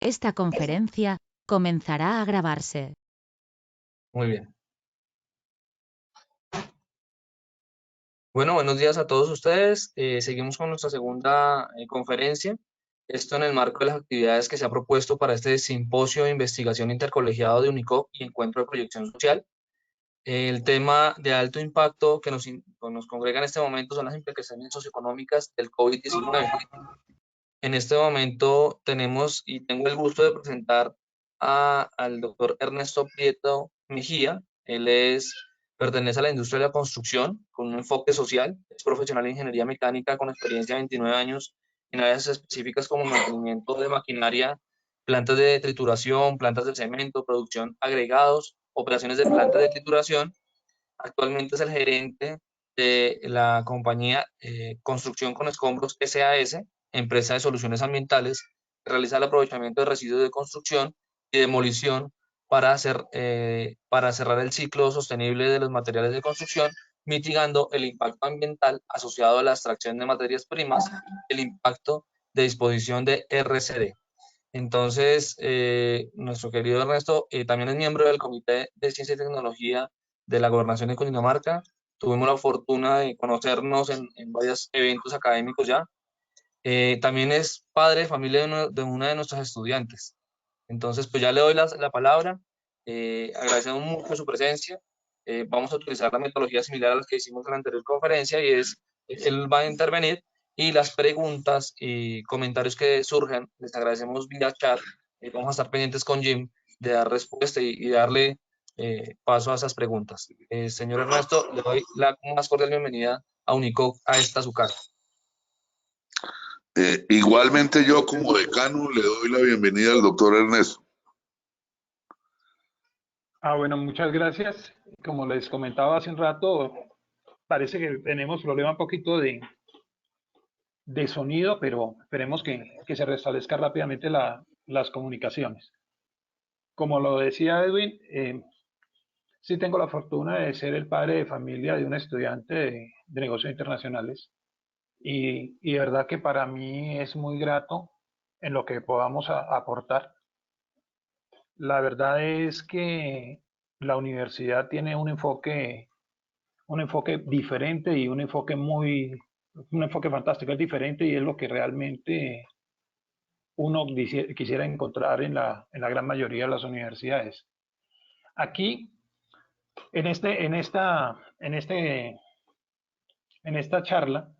Esta conferencia comenzará a grabarse. Muy bien. Bueno, buenos días a todos ustedes. Seguimos con nuestra segunda conferencia. Esto en el marco de las actividades que se ha propuesto para este simposio de investigación intercolegiado de UNICOP y encuentro de proyección social. El tema de alto impacto que nos congrega en este momento son las implicaciones socioeconómicas del COVID-19. En este momento tenemos y tengo el gusto de presentar al doctor Ernesto Prieto Mejía. Pertenece a la industria de la construcción con un enfoque social. Es profesional en ingeniería mecánica con experiencia de 29 años en áreas específicas como mantenimiento de maquinaria, plantas de trituración, plantas de cemento, producción agregados, operaciones de plantas de trituración. Actualmente es el gerente de la compañía Construcción con Escombros SAS, empresa de soluciones ambientales, que realiza el aprovechamiento de residuos de construcción y demolición para cerrar el ciclo sostenible de los materiales de construcción, mitigando el impacto ambiental asociado a la extracción de materias primas, el impacto de disposición de RCD. Entonces, nuestro querido Ernesto también es miembro del Comité de Ciencia y Tecnología de la Gobernación de Cundinamarca. Tuvimos la fortuna de conocernos en varios eventos académicos ya. También es padre de familia de una de nuestras estudiantes. Entonces, pues ya le doy la palabra. Agradecemos mucho su presencia. Vamos a utilizar la metodología similar a la que hicimos en la anterior conferencia y él va a intervenir y las preguntas y comentarios que surgen, les agradecemos vía chat. Vamos a estar pendientes con Jim de dar respuesta y darle paso a esas preguntas. Señor Ernesto, le doy la más cordial bienvenida a UNICOP, a esta su casa. Igualmente yo como decano le doy la bienvenida al doctor Ernesto. Bueno, muchas gracias. Como les comentaba hace un rato, parece que tenemos problema un poquito de sonido, pero esperemos que se restablezca rápidamente las comunicaciones. Como lo decía Edwin, sí tengo la fortuna de ser el padre de familia de un estudiante de negocios internacionales y de verdad que para mí es muy grato en lo que podamos aportar. La verdad es que la universidad tiene un enfoque diferente y un enfoque fantástico, es diferente y es lo que realmente uno quisiera encontrar en la gran mayoría de las universidades. Aquí, en esta charla,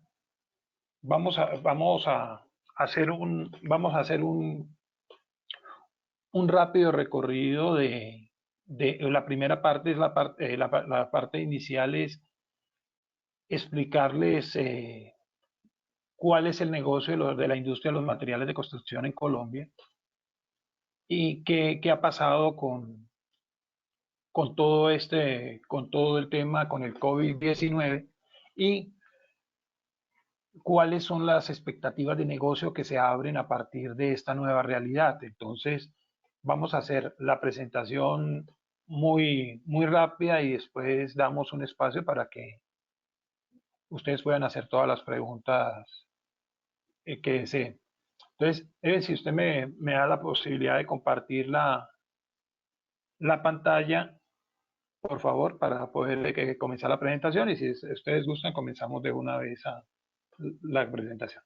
vamos a hacer un rápido recorrido de la primera parte, es la parte inicial es explicarles cuál es el negocio de la industria de los materiales de construcción en Colombia y qué ha pasado con todo el tema, con el COVID-19 y cuáles son las expectativas de negocio que se abren a partir de esta nueva realidad. Entonces, vamos a hacer la presentación muy rápida y después damos un espacio para que ustedes puedan hacer todas las preguntas que deseen. Entonces, si usted me da la posibilidad de compartir la pantalla, por favor, para poder comenzar la presentación y si ustedes gustan, comenzamos de una vez la presentación.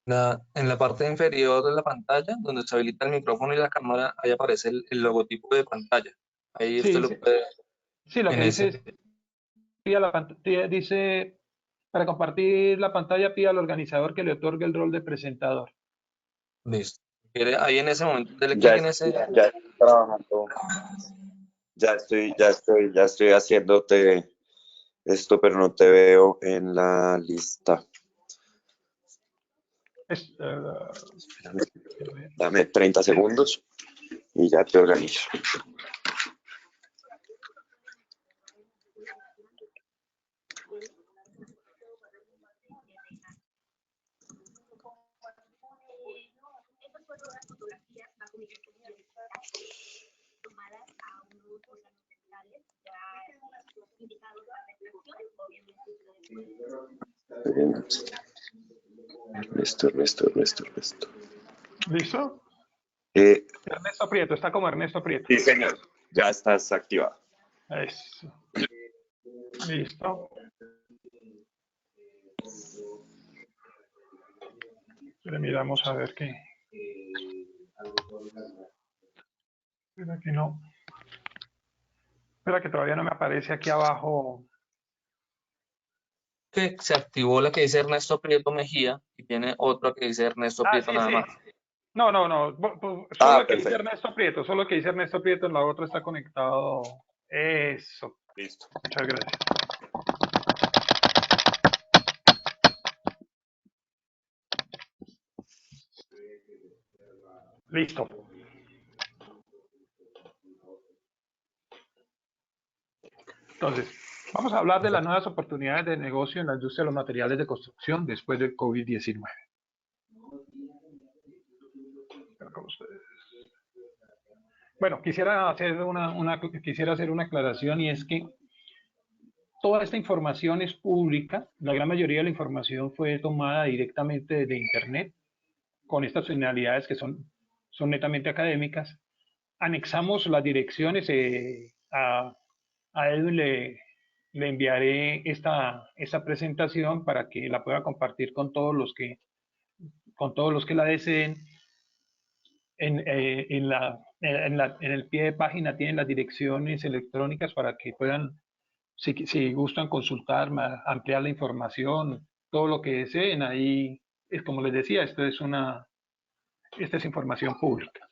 En la parte inferior de la pantalla, donde se habilita el micrófono y la cámara, ahí aparece el logotipo de pantalla. Ahí usted lo puede... Sí, lo que dice, para compartir la pantalla, pida al organizador que le otorgue el rol de presentador. Listo. Ahí en ese momento, dele clic en ese... Ya estoy trabajando. Ya estoy haciéndote esto, pero no te veo en la lista. Dame 30 segundos y ya te organizo. Listo. ¿Listo? Eh, Ernesto Prieto, está como Ernesto Prieto. sí, señor. Ya estás activado. Eso. Listo. Le miramos a ver qué. Espera que no. Espera que todavía no me aparece aquí abajo. Que se activó la que dice Ernesto Prieto Mejía y tiene otra que dice Ernesto Ah, Prieto sí, nada sí. más. No. Solo Ah, la que dice perfecto. Ernesto Prieto, solo que dice Ernesto Prieto, en la otra está conectado. Eso. Listo. Muchas gracias. Listo. Entonces, vamos a hablar de las nuevas oportunidades de negocio en la industria de los materiales de construcción después del COVID-19. Bueno, quisiera hacer una aclaración, y es que toda esta información es pública. La gran mayoría de la información fue tomada directamente desde Internet con estas finalidades que son netamente académicas. Anexamos las direcciones. A Edwin le enviaré esta presentación para que la pueda compartir con todos los que la deseen. En el pie de página tienen las direcciones electrónicas para que puedan, si gustan, consultar, ampliar la información, todo lo que deseen. Ahí es como les decía, esta es información pública.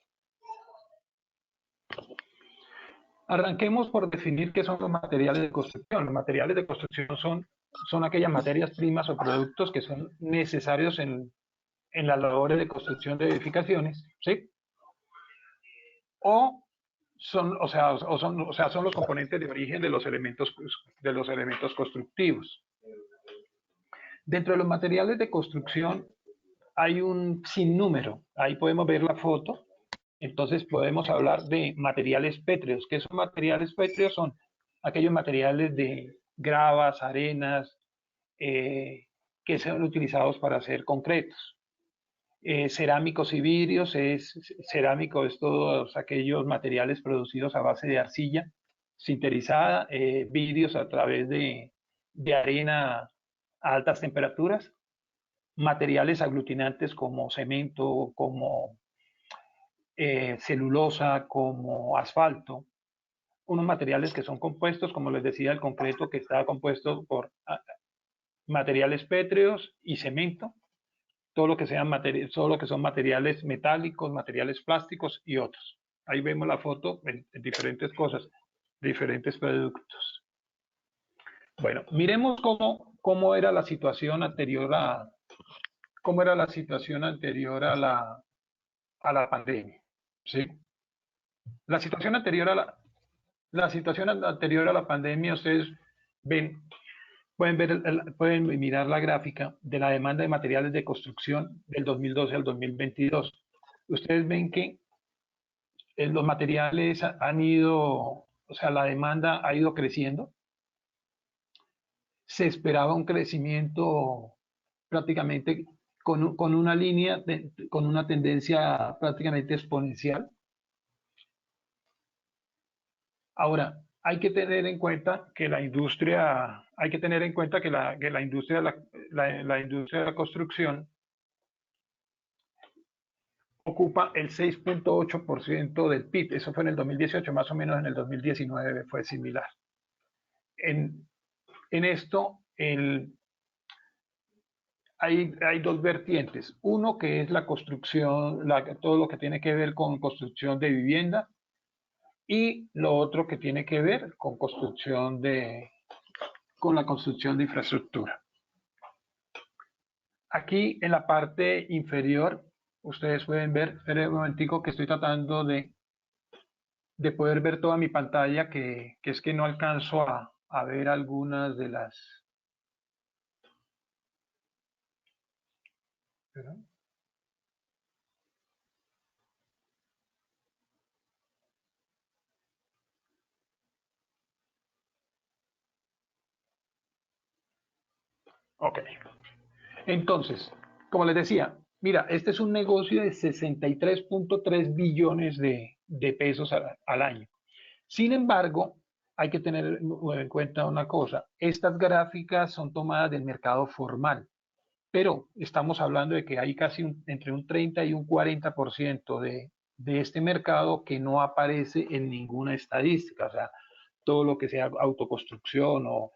Arranquemos por definir qué son los materiales de construcción. Los materiales de construcción son aquellas materias primas o productos que son necesarios en las labores de construcción de edificaciones, ¿sí? Son los componentes de origen de los elementos constructivos. Dentro de los materiales de construcción hay un sinnúmero. Ahí podemos ver la foto. Entonces podemos hablar de materiales pétreos. ¿Qué son materiales pétreos? Son aquellos materiales de gravas, arenas, que son utilizados para hacer concretos. Cerámicos y vidrios. Cerámico es todos aquellos materiales producidos a base de arcilla sinterizada. Vidrios a través de arena a altas temperaturas. Materiales aglutinantes como cemento, como celulosa, como asfalto. Unos materiales que son compuestos, como les decía, el concreto, que está compuesto por materiales pétreos y cemento. Todo lo que son materiales metálicos, materiales plásticos y otros. Ahí vemos la foto en diferentes cosas, diferentes productos. Bueno, miremos cómo era la situación anterior a la pandemia. ¿Sí? La situación anterior a la pandemia, ustedes ven, pueden mirar la gráfica de la demanda de materiales de construcción del 2012 al 2022. Ustedes ven que los materiales la demanda ha ido creciendo. Se esperaba un crecimiento prácticamente con una línea, con una tendencia prácticamente exponencial. Ahora, hay que tener en cuenta que la industria de la construcción ocupa el 6.8% del PIB. Eso fue en el 2018, más o menos en el 2019 fue similar. En esto, hay dos vertientes. Uno, que es la construcción, todo lo que tiene que ver con construcción de vivienda, y lo otro que tiene que ver con la construcción de infraestructura. Aquí en la parte inferior, ustedes pueden ver, esperen un momentico que estoy tratando de poder ver toda mi pantalla, que es que no alcanzo a ver algunas de las... ¿Perdón? Ok. Entonces, como les decía, Mira, este es un negocio de 63.3 billones de pesos al año. Sin embargo, hay que tener en cuenta una cosa. Estas gráficas son tomadas del mercado formal, pero estamos hablando de que hay casi entre un 30 y un 40% de este mercado que no aparece en ninguna estadística. O sea, todo lo que sea autoconstrucción o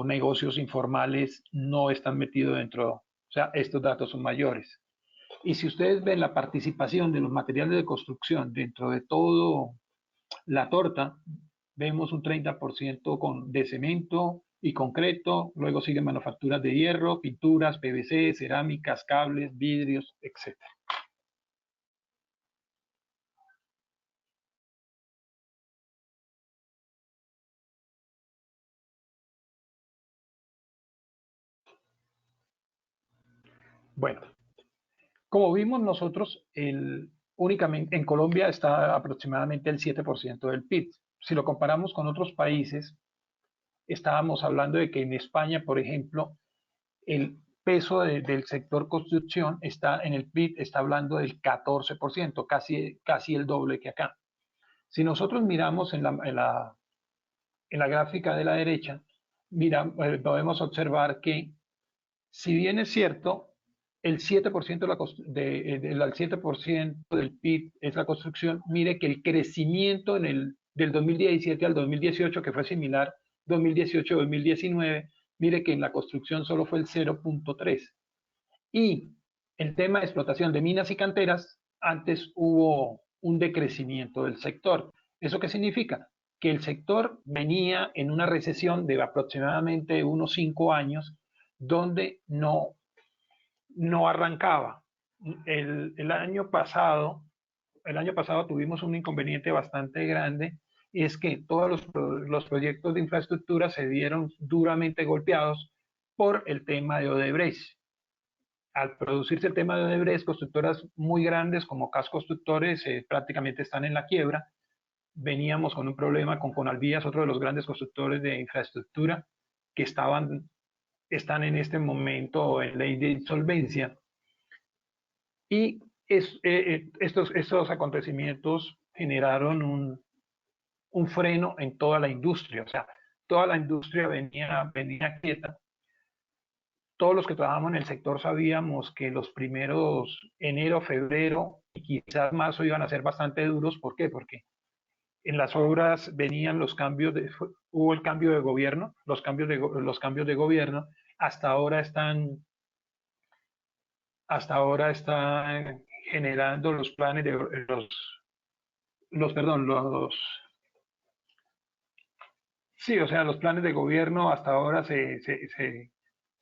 negocios informales no están metidos dentro. O sea, estos datos son mayores. Y si ustedes ven la participación de los materiales de construcción dentro de todo la torta, vemos un 30% de cemento y concreto, luego siguen manufacturas de hierro, pinturas, PVC, cerámicas, cables, vidrios, etc. Bueno, como vimos nosotros, únicamente en Colombia está aproximadamente el 7% del PIB. Si lo comparamos con otros países, estábamos hablando de que en España, por ejemplo, el peso del sector construcción está en el PIB, está hablando del 14%, casi el doble que acá. Si nosotros miramos en la gráfica de la derecha, podemos observar que, si bien es cierto, el 7%, el 7% del PIB es la construcción, mire que el crecimiento del 2017 al 2018, que fue similar 2018-2019, mire que en la construcción solo fue el 0.3. Y el tema de explotación de minas y canteras, antes hubo un decrecimiento del sector. ¿Eso qué significa? Que el sector venía en una recesión de aproximadamente unos 5 años, donde no arrancaba. El año pasado tuvimos un inconveniente bastante grande, y es que todos los proyectos de infraestructura se vieron duramente golpeados por el tema de Odebrecht. Al producirse el tema de Odebrecht, constructoras muy grandes como CAS Constructores prácticamente están en la quiebra. Veníamos con un problema con Conalvías, otro de los grandes constructores de infraestructura, que están en este momento en ley de insolvencia. Y estos acontecimientos generaron un freno en toda la industria. O sea, toda la industria venía quieta. Todos los que trabajamos en el sector sabíamos que los primeros enero, febrero y quizás marzo iban a ser bastante duros. ¿Por qué? Porque en las obras venían hubo el cambio de gobierno, los cambios de gobierno hasta ahora están generando los planes de sí, o sea, los planes de gobierno hasta ahora se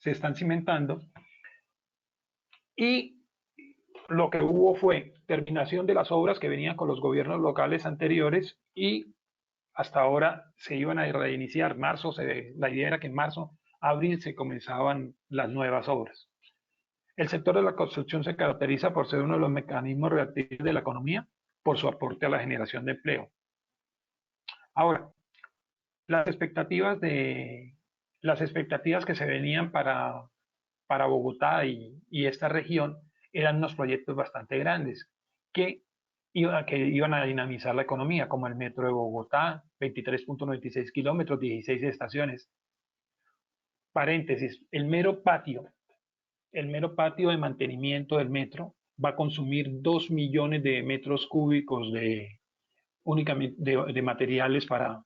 están cimentando, y lo que hubo fue terminación de las obras que venían con los gobiernos locales anteriores, y hasta ahora se iban a reiniciar. La idea era que en marzo, abril se comenzaban las nuevas obras. El sector de la construcción se caracteriza por ser uno de los mecanismos reactivos de la economía, por su aporte a la generación de empleo. Ahora, las expectativas que se venían para Bogotá y esta región eran unos proyectos bastante grandes que iban a dinamizar la economía, como el metro de Bogotá, 23.96 kilómetros, 16 estaciones. Paréntesis, el mero patio de mantenimiento del metro va a consumir 2 millones de metros cúbicos únicamente de materiales para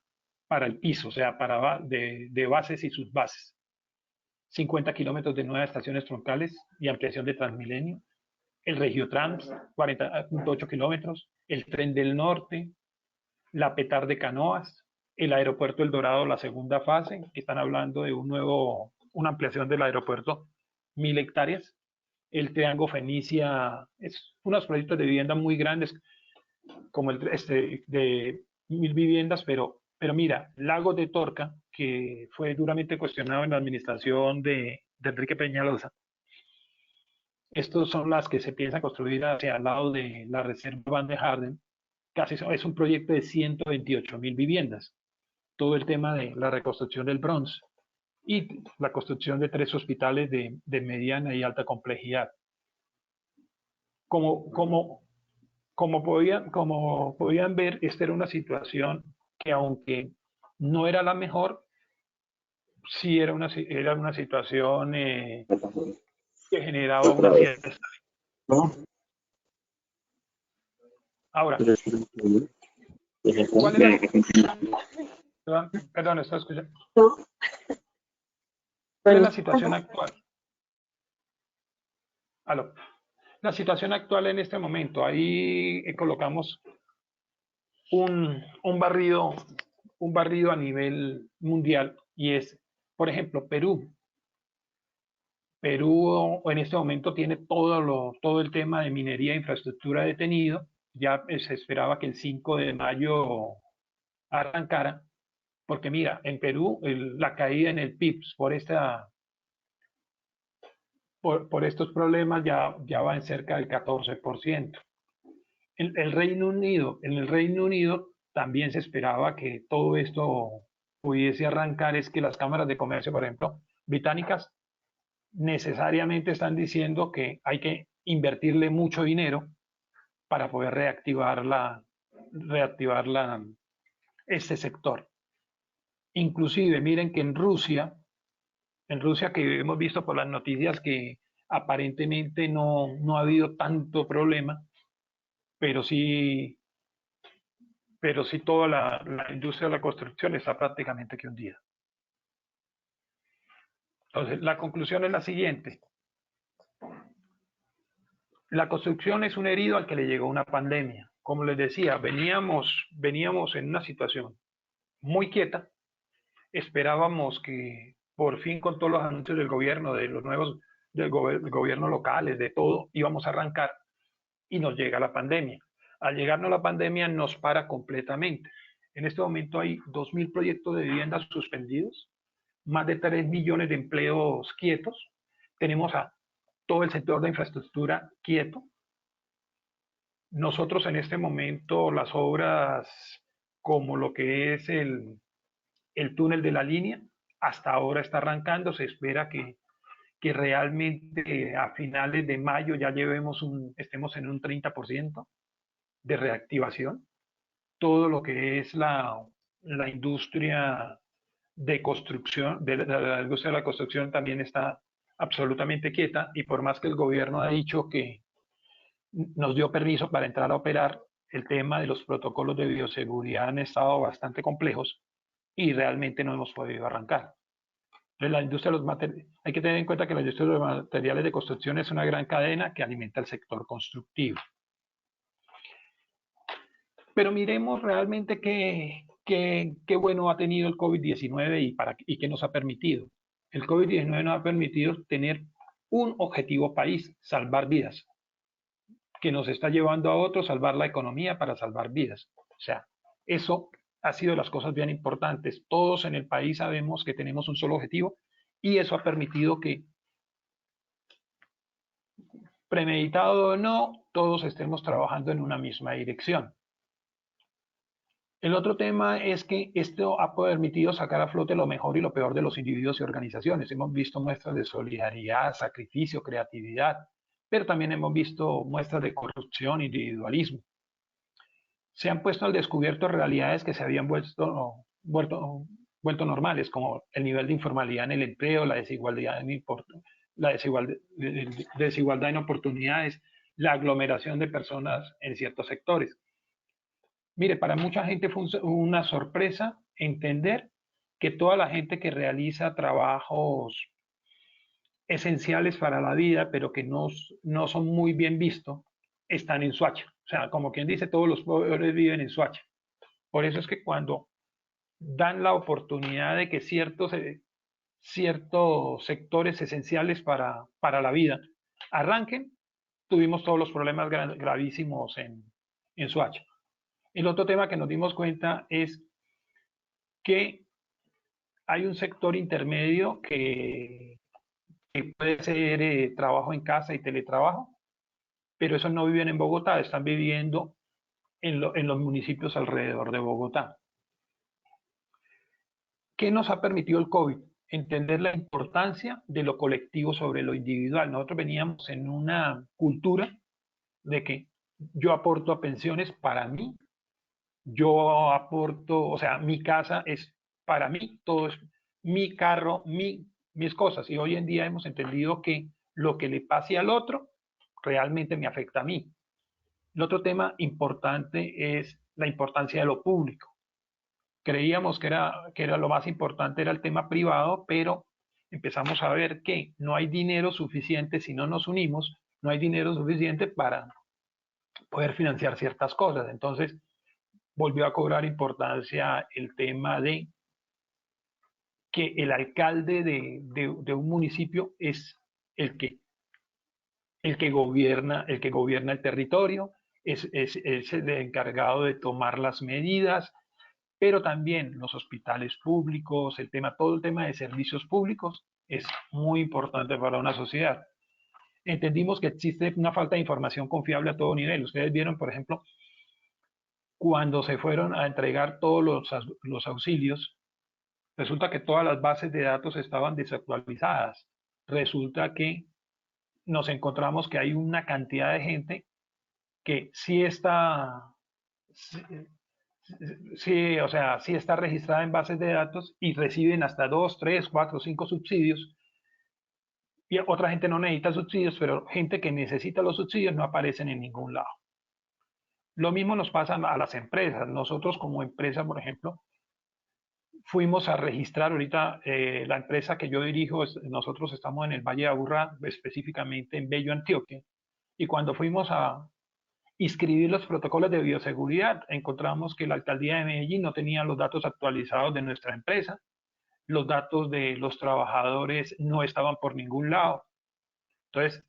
el piso, o sea, de bases y subbases. 50 kilómetros de nuevas estaciones troncales y ampliación de Transmilenio. El Regiotrans, 40.8 kilómetros. El Tren del Norte, la Petar de Canoas, el Aeropuerto El Dorado, la segunda fase, que están hablando de una ampliación del aeropuerto, 1.000 hectáreas. El Triángulo Fenicia, es unos proyectos de vivienda muy grandes, como de 1.000 viviendas, pero mira, Lagos de Torca, que fue duramente cuestionado en la administración de Enrique Peñalosa. Estos son las que se piensan construir hacia el lado de la reserva Van de Harden. Es un proyecto de 128.000 viviendas. Todo el tema de la reconstrucción del Bronx y la construcción de 3 hospitales de mediana y alta complejidad. como podían ver, esta era una situación que, aunque no era la mejor, sí era una situación que generaba una cierta estabilidad. Ahora, ¿cuál es la, perdón, ¿estás escuchando? ¿Cuál es la situación actual? Aló. La situación actual en este momento, ahí colocamos un barrido a nivel mundial, y es, por ejemplo, Perú. Perú en este momento tiene todo el tema de minería e infraestructura detenido. Ya se esperaba que el 5 de mayo arrancara, porque mira, en Perú la caída en el PIB por estos problemas ya va en cerca del 14%. En el Reino Unido también se esperaba que todo esto pudiese arrancar. Es que las cámaras de comercio, por ejemplo, británicas, necesariamente están diciendo que hay que invertirle mucho dinero para poder reactivar este sector. Inclusive, miren que en Rusia que hemos visto por las noticias que aparentemente no ha habido tanto problema, pero sí, toda la industria de la construcción está prácticamente que hundida. Entonces, la conclusión es la siguiente. La construcción es un herido al que le llegó una pandemia. Como les decía, veníamos en una situación muy quieta. Esperábamos que por fin, con todos los anuncios del gobierno, de los nuevos del gobierno locales, de todo, íbamos a arrancar, y nos llega la pandemia. Al llegarnos la pandemia nos para completamente. En este momento hay 2.000 proyectos de viviendas suspendidos, más de 3 millones de empleos quietos. Tenemos a todo el sector de infraestructura quieto. Nosotros en este momento las obras como lo que es el túnel de la línea, hasta ahora está arrancando. Se espera que realmente a finales de mayo ya estemos en un 30% de reactivación. Todo lo que es la industria de construcción, la industria de la construcción también está absolutamente quieta, y por más que el gobierno ha dicho que nos dio permiso para entrar a operar, el tema de los protocolos de bioseguridad han estado bastante complejos y realmente no hemos podido arrancar. Entonces, la industria de los materiales, hay que tener en cuenta que la industria de los materiales de construcción es una gran cadena que alimenta el sector constructivo. Pero miremos realmente qué bueno ha tenido el COVID-19 y qué nos ha permitido. El COVID-19 nos ha permitido tener un objetivo país: salvar vidas, que nos está llevando a otros, salvar la economía para salvar vidas. O sea, eso ha sido las cosas bien importantes. Todos en el país sabemos que tenemos un solo objetivo, y eso ha permitido que, premeditado o no, todos estemos trabajando en una misma dirección. El otro tema es que esto ha permitido sacar a flote lo mejor y lo peor de los individuos y organizaciones. Hemos visto muestras de solidaridad, sacrificio, creatividad, pero también hemos visto muestras de corrupción, individualismo. Se han puesto al descubierto realidades que se habían vuelto normales, como el nivel de informalidad en el empleo, la desigualdad en oportunidades, la aglomeración de personas en ciertos sectores. Mire, para mucha gente fue una sorpresa entender que toda la gente que realiza trabajos esenciales para la vida, pero que no son muy bien vistos, están en Soacha. O sea, como quien dice, todos los pobres viven en Soacha. Por eso es que cuando dan la oportunidad de que ciertos sectores esenciales para la vida arranquen, tuvimos todos los problemas gravísimos en Soacha. El otro tema que nos dimos cuenta es que hay un sector intermedio que puede ser trabajo en casa y teletrabajo, pero esos no viven en Bogotá, están viviendo en los municipios alrededor de Bogotá. ¿Qué nos ha permitido el COVID? Entender la importancia de lo colectivo sobre lo individual. Nosotros veníamos en una cultura de que yo aporto a pensiones para mí, yo aporto, o sea, mi casa es para mí, todo es mi carro, mis cosas. Y hoy en día hemos entendido que lo que le pase al otro realmente me afecta a mí. El otro tema importante es la importancia de lo público. Creíamos que era lo más importante, era el tema privado, pero empezamos a ver que no hay dinero suficiente si no nos unimos, no hay dinero suficiente para poder financiar ciertas cosas. Entonces, volvió a cobrar importancia el tema de que el alcalde de un municipio es el que, el que gobierna el territorio, es el encargado de tomar las medidas, pero también los hospitales públicos, todo el tema de servicios públicos es muy importante para una sociedad. Entendimos que existe una falta de información confiable a todo nivel. Ustedes vieron, por ejemplo, cuando se fueron a entregar todos los auxilios, resulta que todas las bases de datos estaban desactualizadas. Resulta que nos encontramos que hay una cantidad de gente que sí está, sí, o sea, sí está registrada en bases de datos y reciben hasta 2, 3, 4, 5 subsidios. Y otra gente no necesita subsidios, pero gente que necesita los subsidios no aparecen en ningún lado. Lo mismo nos pasa a las empresas. Nosotros como empresa, por ejemplo, fuimos a registrar ahorita la empresa que yo dirijo, nosotros estamos en el Valle de Aburrá, específicamente en Bello, Antioquia, y cuando fuimos a inscribir los protocolos de bioseguridad, encontramos que la alcaldía de Medellín no tenía los datos actualizados de nuestra empresa, los datos de los trabajadores no estaban por ningún lado. Entonces,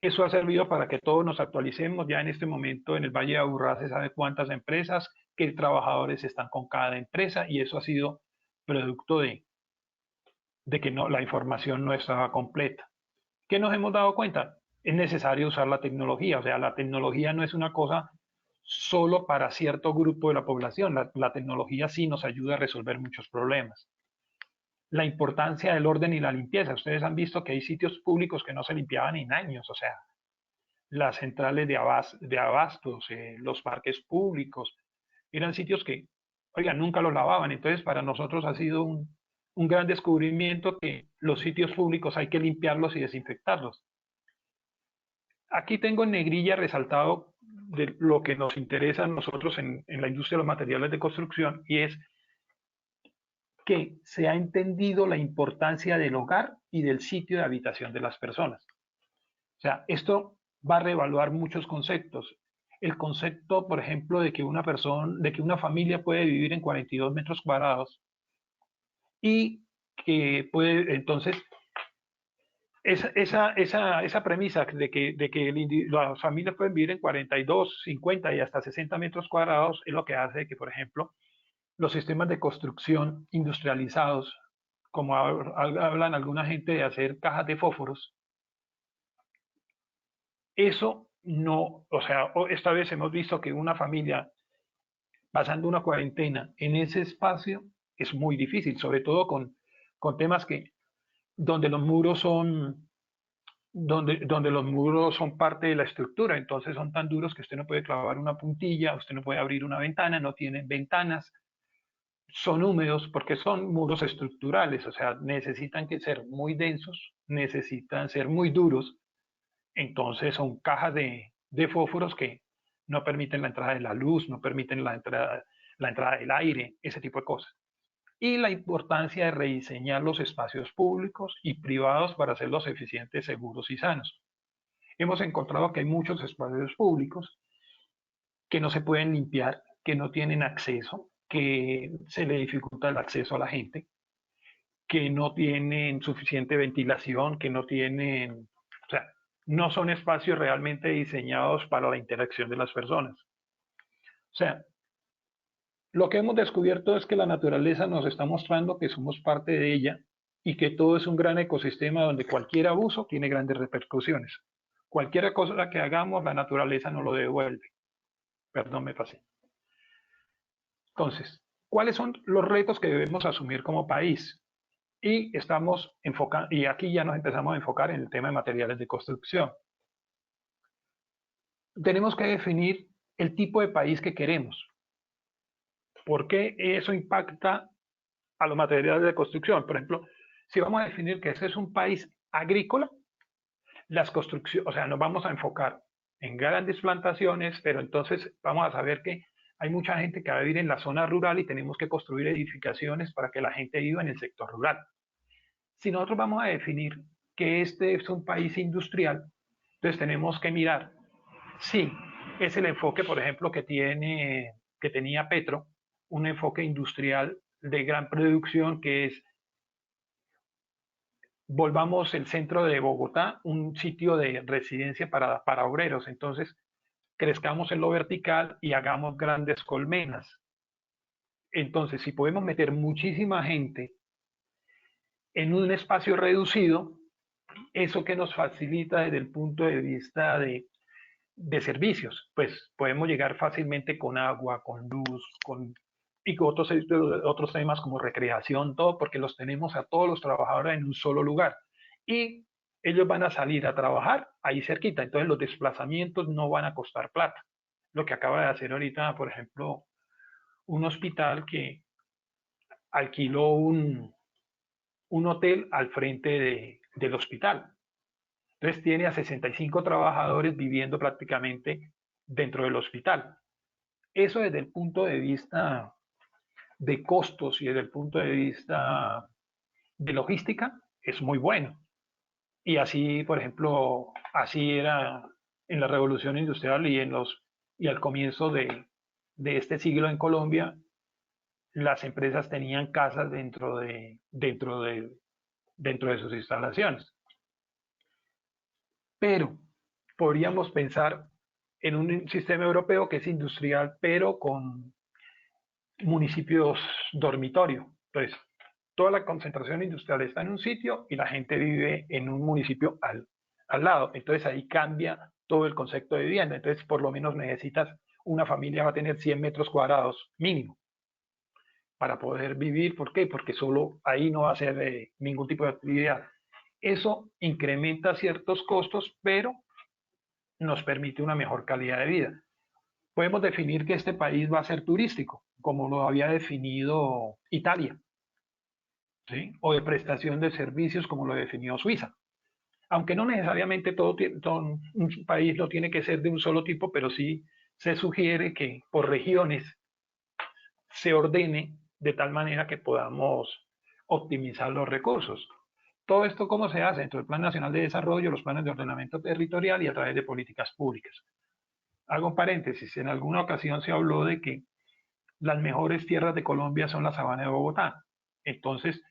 eso ha servido para que todos nos actualicemos. Ya en este momento en el Valle de Aburrá se sabe cuántas empresas, qué trabajadores están con cada empresa, y eso ha sido producto de que la información no estaba completa. ¿Qué nos hemos dado cuenta? Es necesario usar la tecnología. O sea, la tecnología no es una cosa solo para cierto grupo de la población. La tecnología sí nos ayuda a resolver muchos problemas. La importancia del orden y la limpieza. Ustedes han visto que hay sitios públicos que no se limpiaban en años. O sea, las centrales de abastos, los parques públicos, eran sitios que, oigan, nunca los lavaban. Entonces, para nosotros ha sido un gran descubrimiento que los sitios públicos hay que limpiarlos y desinfectarlos. Aquí tengo en negrilla resaltado de lo que nos interesa a nosotros en la industria de los materiales de construcción, y es que se ha entendido la importancia del hogar y del sitio de habitación de las personas. O sea, esto va a reevaluar muchos conceptos. El concepto, por ejemplo, de que una familia puede vivir en 42 metros cuadrados y que puede, entonces, esa premisa de que las familias pueden vivir en 42, 50 y hasta 60 metros cuadrados es lo que hace que, por ejemplo, los sistemas de construcción industrializados, como hablan alguna gente de hacer cajas de fósforos, eso no, o sea, esta vez hemos visto que una familia pasando una cuarentena en ese espacio es muy difícil, sobre todo con temas donde los muros son donde los muros son parte de la estructura, entonces son tan duros que usted no puede clavar una puntilla, usted no puede abrir una ventana, no tienen ventanas, son húmedos porque son muros estructurales, o sea, necesitan que ser muy densos, necesitan ser muy duros, entonces son cajas de fósforos que no permiten la entrada de la luz, no permiten la entrada del aire, ese tipo de cosas. Y la importancia de rediseñar los espacios públicos y privados para hacerlos eficientes, seguros y sanos. Hemos encontrado que hay muchos espacios públicos que no se pueden limpiar, que no tienen acceso, que se le dificulta el acceso a la gente, que no tienen suficiente ventilación, que no tienen, o sea, no son espacios realmente diseñados para la interacción de las personas. O sea, lo que hemos descubierto es que la naturaleza nos está mostrando que somos parte de ella y que todo es un gran ecosistema donde cualquier abuso tiene grandes repercusiones. Cualquier cosa que hagamos, la naturaleza nos lo devuelve. Perdón, me pasé. Entonces, ¿cuáles son los retos que debemos asumir como país? Y aquí ya nos empezamos a enfocar en el tema de materiales de construcción. tenemos que definir el tipo de país que queremos, porque eso impacta a los materiales de construcción. Por ejemplo, si vamos a definir que ese es un país agrícola, las construcciones, o sea, nos vamos a enfocar en grandes plantaciones, pero entonces vamos a saber que hay mucha gente que va a vivir en la zona rural y tenemos que construir edificaciones para que la gente viva en el sector rural. Si nosotros vamos a definir que este es un país industrial, entonces tenemos que mirar si es el enfoque, por ejemplo, que tenía Petro, un enfoque industrial de gran producción que es volvamos el centro de Bogotá un sitio de residencia para obreros. Entonces, crezcamos en lo vertical y hagamos grandes colmenas. Entonces, si podemos meter muchísima gente en un espacio reducido, eso que nos facilita desde el punto de vista de servicios, pues podemos llegar fácilmente con agua, con luz, y con otros temas como recreación, todo, porque los tenemos a todos los trabajadores en un solo lugar. Y ellos van a salir a trabajar ahí cerquita, entonces los desplazamientos no van a costar plata. Lo que acaba de hacer ahorita, por ejemplo, un hospital que alquiló un hotel al frente del hospital. Entonces tiene a 65 trabajadores viviendo prácticamente dentro del hospital. Eso desde el punto de vista de costos y desde el punto de vista de logística es muy bueno. Y así, por ejemplo, así era en la revolución industrial y al comienzo de este siglo en Colombia, las empresas tenían casas dentro de sus instalaciones. Pero podríamos pensar en un sistema europeo que es industrial, pero con municipios dormitorio. Entonces, toda la concentración industrial está en un sitio y la gente vive en un municipio al lado. Entonces, ahí cambia todo el concepto de vivienda. Entonces, por lo menos necesitas, una familia va a tener 100 metros cuadrados mínimo para poder vivir. ¿Por qué? Porque solo ahí no va a ser ningún tipo de actividad. Eso incrementa ciertos costos, pero nos permite una mejor calidad de vida. Podemos definir que este país va a ser turístico, como lo había definido Italia, ¿sí? O de prestación de servicios, como lo definió Suiza. Aunque no necesariamente todo un país no tiene que ser de un solo tipo, pero sí se sugiere que por regiones se ordene de tal manera que podamos optimizar los recursos. Todo esto, ¿cómo se hace? Dentro del Plan Nacional de Desarrollo, los planes de ordenamiento territorial y a través de políticas públicas. Hago un paréntesis, en alguna ocasión se habló de que las mejores tierras de Colombia son la sabana de Bogotá. Entonces,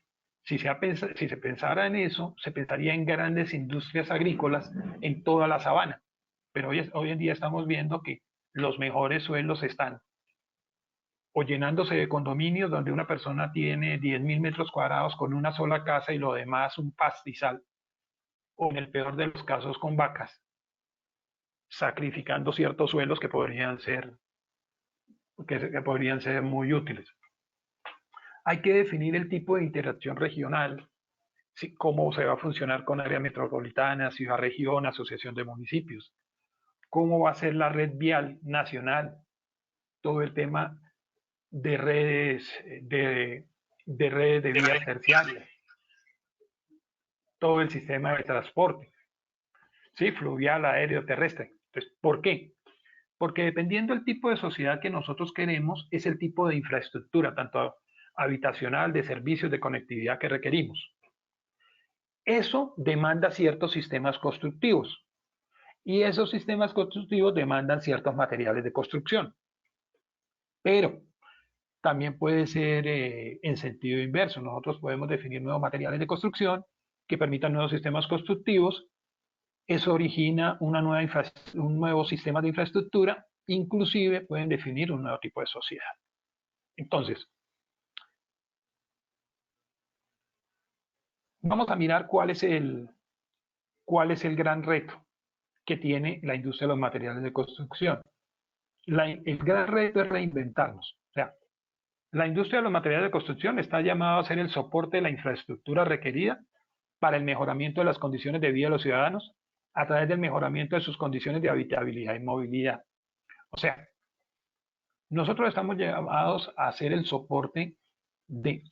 si se pensara en eso, se pensaría en grandes industrias agrícolas en toda la sabana. Pero hoy en día estamos viendo que los mejores suelos están o llenándose de condominios donde una persona tiene 10.000 metros cuadrados con una sola casa y lo demás un pastizal, o en el peor de los casos con vacas, sacrificando ciertos suelos que podrían ser muy útiles. Hay que definir el tipo de interacción regional, cómo se va a funcionar con área metropolitana, ciudad-región, asociación de municipios, cómo va a ser la red vial nacional, todo el tema de redes de vías terciarias, todo el sistema de transporte, ¿sí? Fluvial, aéreo, terrestre. Entonces, ¿por qué? Porque dependiendo del tipo de sociedad que nosotros queremos, es el tipo de infraestructura, tanto habitacional, de servicios, de conectividad que requerimos. Eso demanda ciertos sistemas constructivos y esos sistemas constructivos demandan ciertos materiales de construcción. Pero también puede ser en sentido inverso. Nosotros podemos definir nuevos materiales de construcción que permitan nuevos sistemas constructivos. Eso origina un nuevo sistema de infraestructura. Inclusive pueden definir un nuevo tipo de sociedad. Entonces, vamos a mirar cuál es el gran reto que tiene la industria de los materiales de construcción. El gran reto es reinventarnos. O sea, la industria de los materiales de construcción está llamada a ser el soporte de la infraestructura requerida para el mejoramiento de las condiciones de vida de los ciudadanos a través del mejoramiento de sus condiciones de habitabilidad y movilidad. O sea, nosotros estamos llamados a hacer el soporte de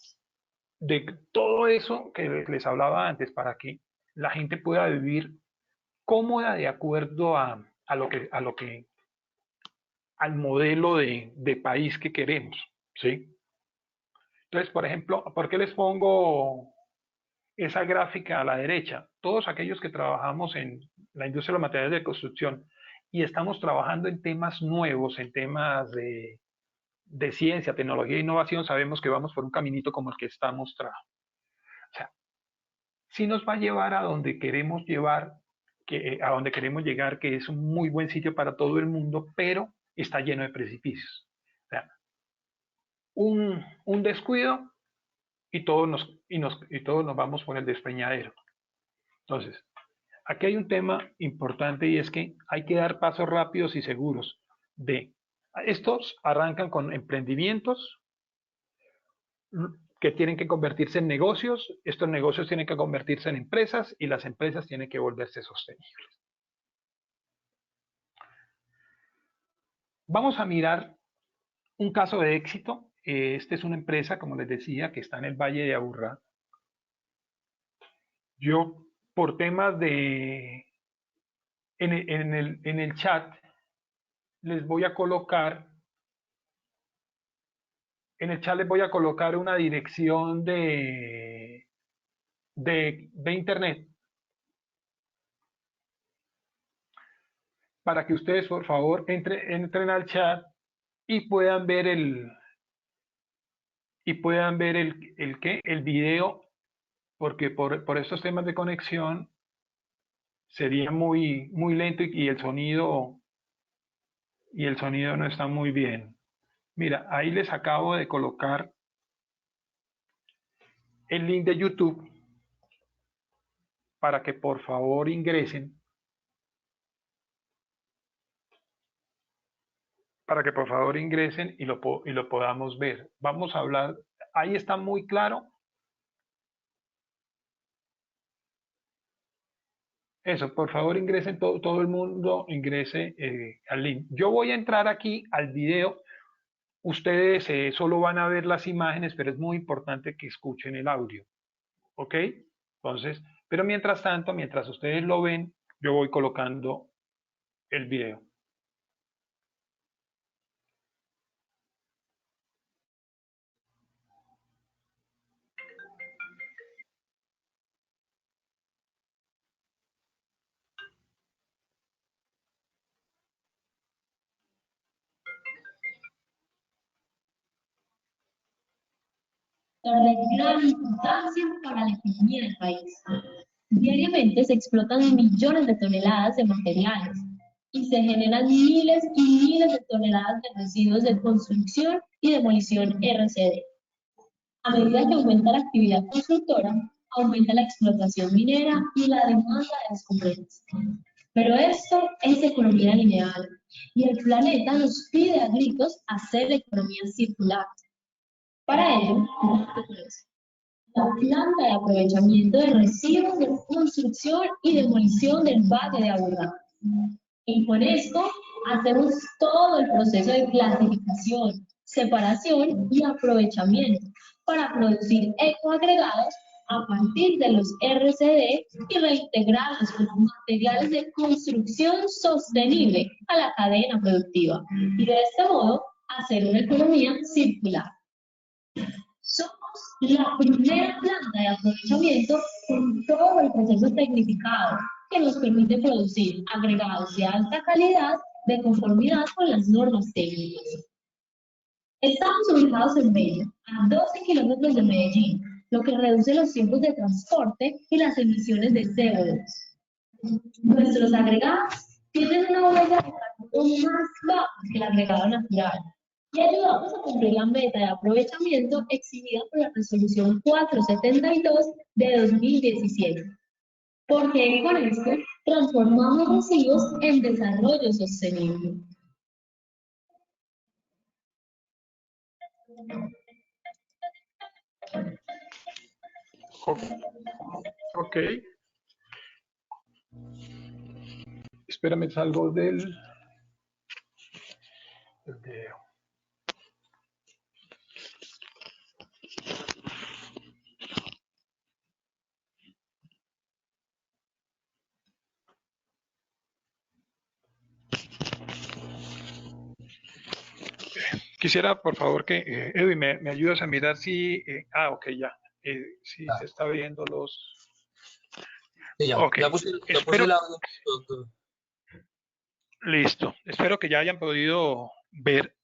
todo eso que les hablaba antes para que la gente pueda vivir cómoda de acuerdo al modelo de país que queremos, ¿sí? Entonces, por ejemplo, ¿por qué les pongo esa gráfica a la derecha? Todos aquellos que trabajamos en la industria de los materiales de construcción y estamos trabajando en temas nuevos, en temas de ciencia, tecnología e innovación, sabemos que vamos por un caminito como el que está mostrado. O sea, sí nos va a llevar a donde queremos a donde queremos llegar, que es un muy buen sitio para todo el mundo, pero está lleno de precipicios. O sea, un descuido y todos nos vamos por el despeñadero. Entonces, aquí hay un tema importante y es que hay que dar pasos rápidos y seguros. Estos arrancan con emprendimientos que tienen que convertirse en negocios, estos negocios tienen que convertirse en empresas y las empresas tienen que volverse sostenibles. Vamos a mirar un caso de éxito. Esta es una empresa, como les decía, que está en el Valle de Aburrá. Yo, por temas en el chat, les voy a colocar, una dirección de internet para que ustedes, por favor, entren al chat y puedan ver el video, porque por estos temas de conexión sería muy, muy lento y el sonido no está muy bien. Mira, ahí les acabo de colocar el link de YouTube para que por favor ingresen. Y lo podamos ver. Vamos a hablar, ahí está muy claro. Eso, por favor ingresen, todo el mundo ingrese al link. Yo voy a entrar aquí al video. Ustedes solo van a ver las imágenes, pero es muy importante que escuchen el audio. ¿Ok? Entonces, pero mientras tanto, mientras ustedes lo ven, yo voy colocando el video. De gran importancia para la economía del país. Diariamente se explotan millones de toneladas de materiales y se generan miles y miles de toneladas de residuos de construcción y demolición RCD. A medida que aumenta la actividad constructora, aumenta la explotación minera y la demanda de escombros. Pero esto es economía lineal y el planeta nos pide a gritos hacer economía circular. Para ello, la planta de aprovechamiento de residuos de construcción y demolición del Valle de Aburrá. Y con esto hacemos todo el proceso de clasificación, separación y aprovechamiento para producir ecoagregados a partir de los RCD y reintegrarlos como materiales de construcción sostenible a la cadena productiva. Y de este modo, hacer una economía circular. Somos la primera planta de aprovechamiento con todo el proceso tecnificado que nos permite producir agregados de alta calidad de conformidad con las normas técnicas. Estamos ubicados en Mella, a 12 kilómetros de Medellín, lo que reduce los tiempos de transporte y las emisiones de CO2. Nuestros agregados tienen una huella de carbono más baja que el agregado natural y ayudamos a cumplir la meta de aprovechamiento exhibida por la resolución 472 de 2017. Porque con esto transformamos residuos en desarrollo sostenible. Ok. Espérame, salgo del video. Quisiera, por favor, que Edwin me ayudes a mirar si... ok, ya. Si se está viendo los... Sí, Ok, ya puse espero... el audio, doctor. Listo. Espero que ya hayan podido ver,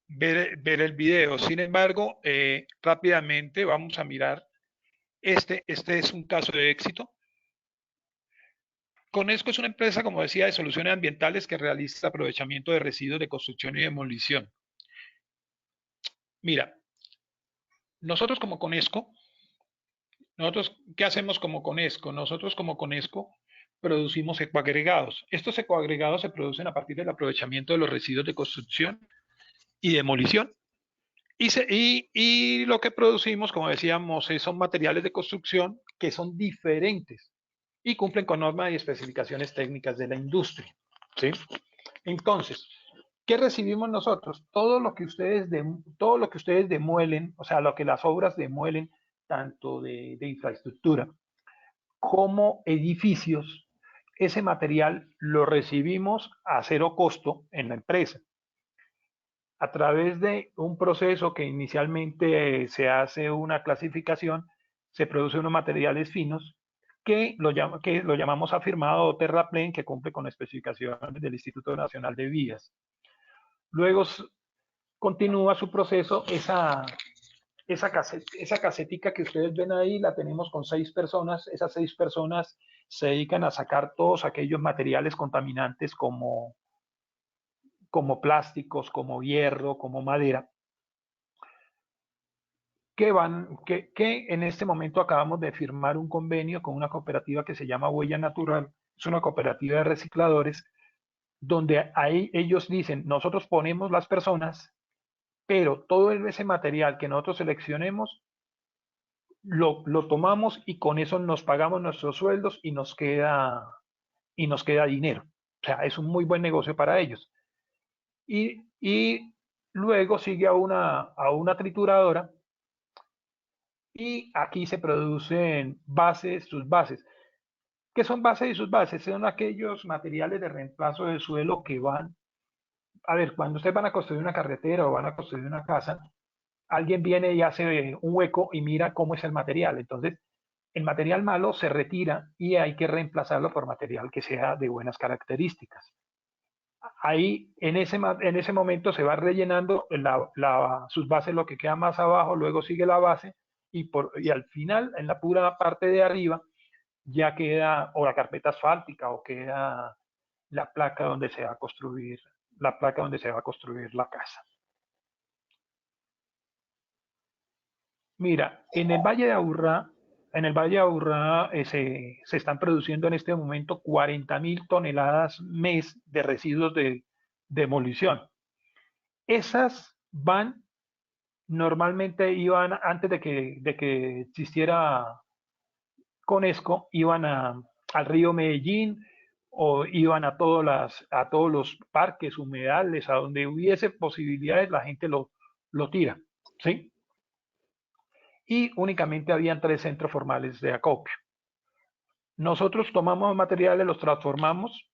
ver el video. Sin embargo, rápidamente vamos a mirar. Este es un caso de éxito. Conesco es una empresa, como decía, de soluciones ambientales que realiza aprovechamiento de residuos de construcción y demolición. Mira, nosotros como Conesco, ¿qué hacemos como Conesco? Nosotros como Conesco producimos ecoagregados. Estos ecoagregados se producen a partir del aprovechamiento de los residuos de construcción y demolición. Y lo que producimos, como decíamos, son materiales de construcción que son diferentes y cumplen con normas y especificaciones técnicas de la industria, ¿sí? Entonces, ¿qué recibimos nosotros? Todo lo que ustedes demuelen, o sea, lo que las obras demuelen, tanto de infraestructura como edificios, ese material lo recibimos a cero costo en la empresa, a través de un proceso que inicialmente se hace una clasificación, se producen unos materiales finos que lo llamamos afirmado o terraplén, que cumple con especificaciones del Instituto Nacional de Vías. Luego continúa su proceso, esa casetica que ustedes ven ahí la tenemos con 6 personas. Esas 6 personas se dedican a sacar todos aquellos materiales contaminantes como plásticos, como hierro, como madera, que en este momento acabamos de firmar un convenio con una cooperativa que se llama Huella Natural. Es una cooperativa de recicladores, donde ahí ellos dicen, nosotros ponemos las personas, pero todo ese material que nosotros seleccionemos, lo tomamos y con eso nos pagamos nuestros sueldos y nos queda dinero. O sea, es un muy buen negocio para ellos. Y luego sigue a una trituradora, y aquí se producen sus bases. ¿Qué son bases y sus bases? Son aquellos materiales de reemplazo del suelo que van, a ver, cuando ustedes van a construir una carretera o van a construir una casa, alguien viene y hace un hueco y mira cómo es el material. Entonces, el material malo se retira y hay que reemplazarlo por material que sea de buenas características. Ahí, en ese momento, se va rellenando sus bases, lo que queda más abajo, luego sigue la base, y al final, en la pura parte de arriba, ya queda o la carpeta asfáltica o queda la placa donde se va a construir la casa. Mira, en el Valle de Aburrá, se están produciendo en este momento 40.000 toneladas mes de residuos de demolición. Esas normalmente iban, antes de que existiera Conesco, iban al río Medellín, o iban a todos los parques, humedales, a donde hubiese posibilidades, la gente lo tira, ¿sí? Y únicamente habían 3 centros formales de acopio. Nosotros tomamos materiales, los transformamos,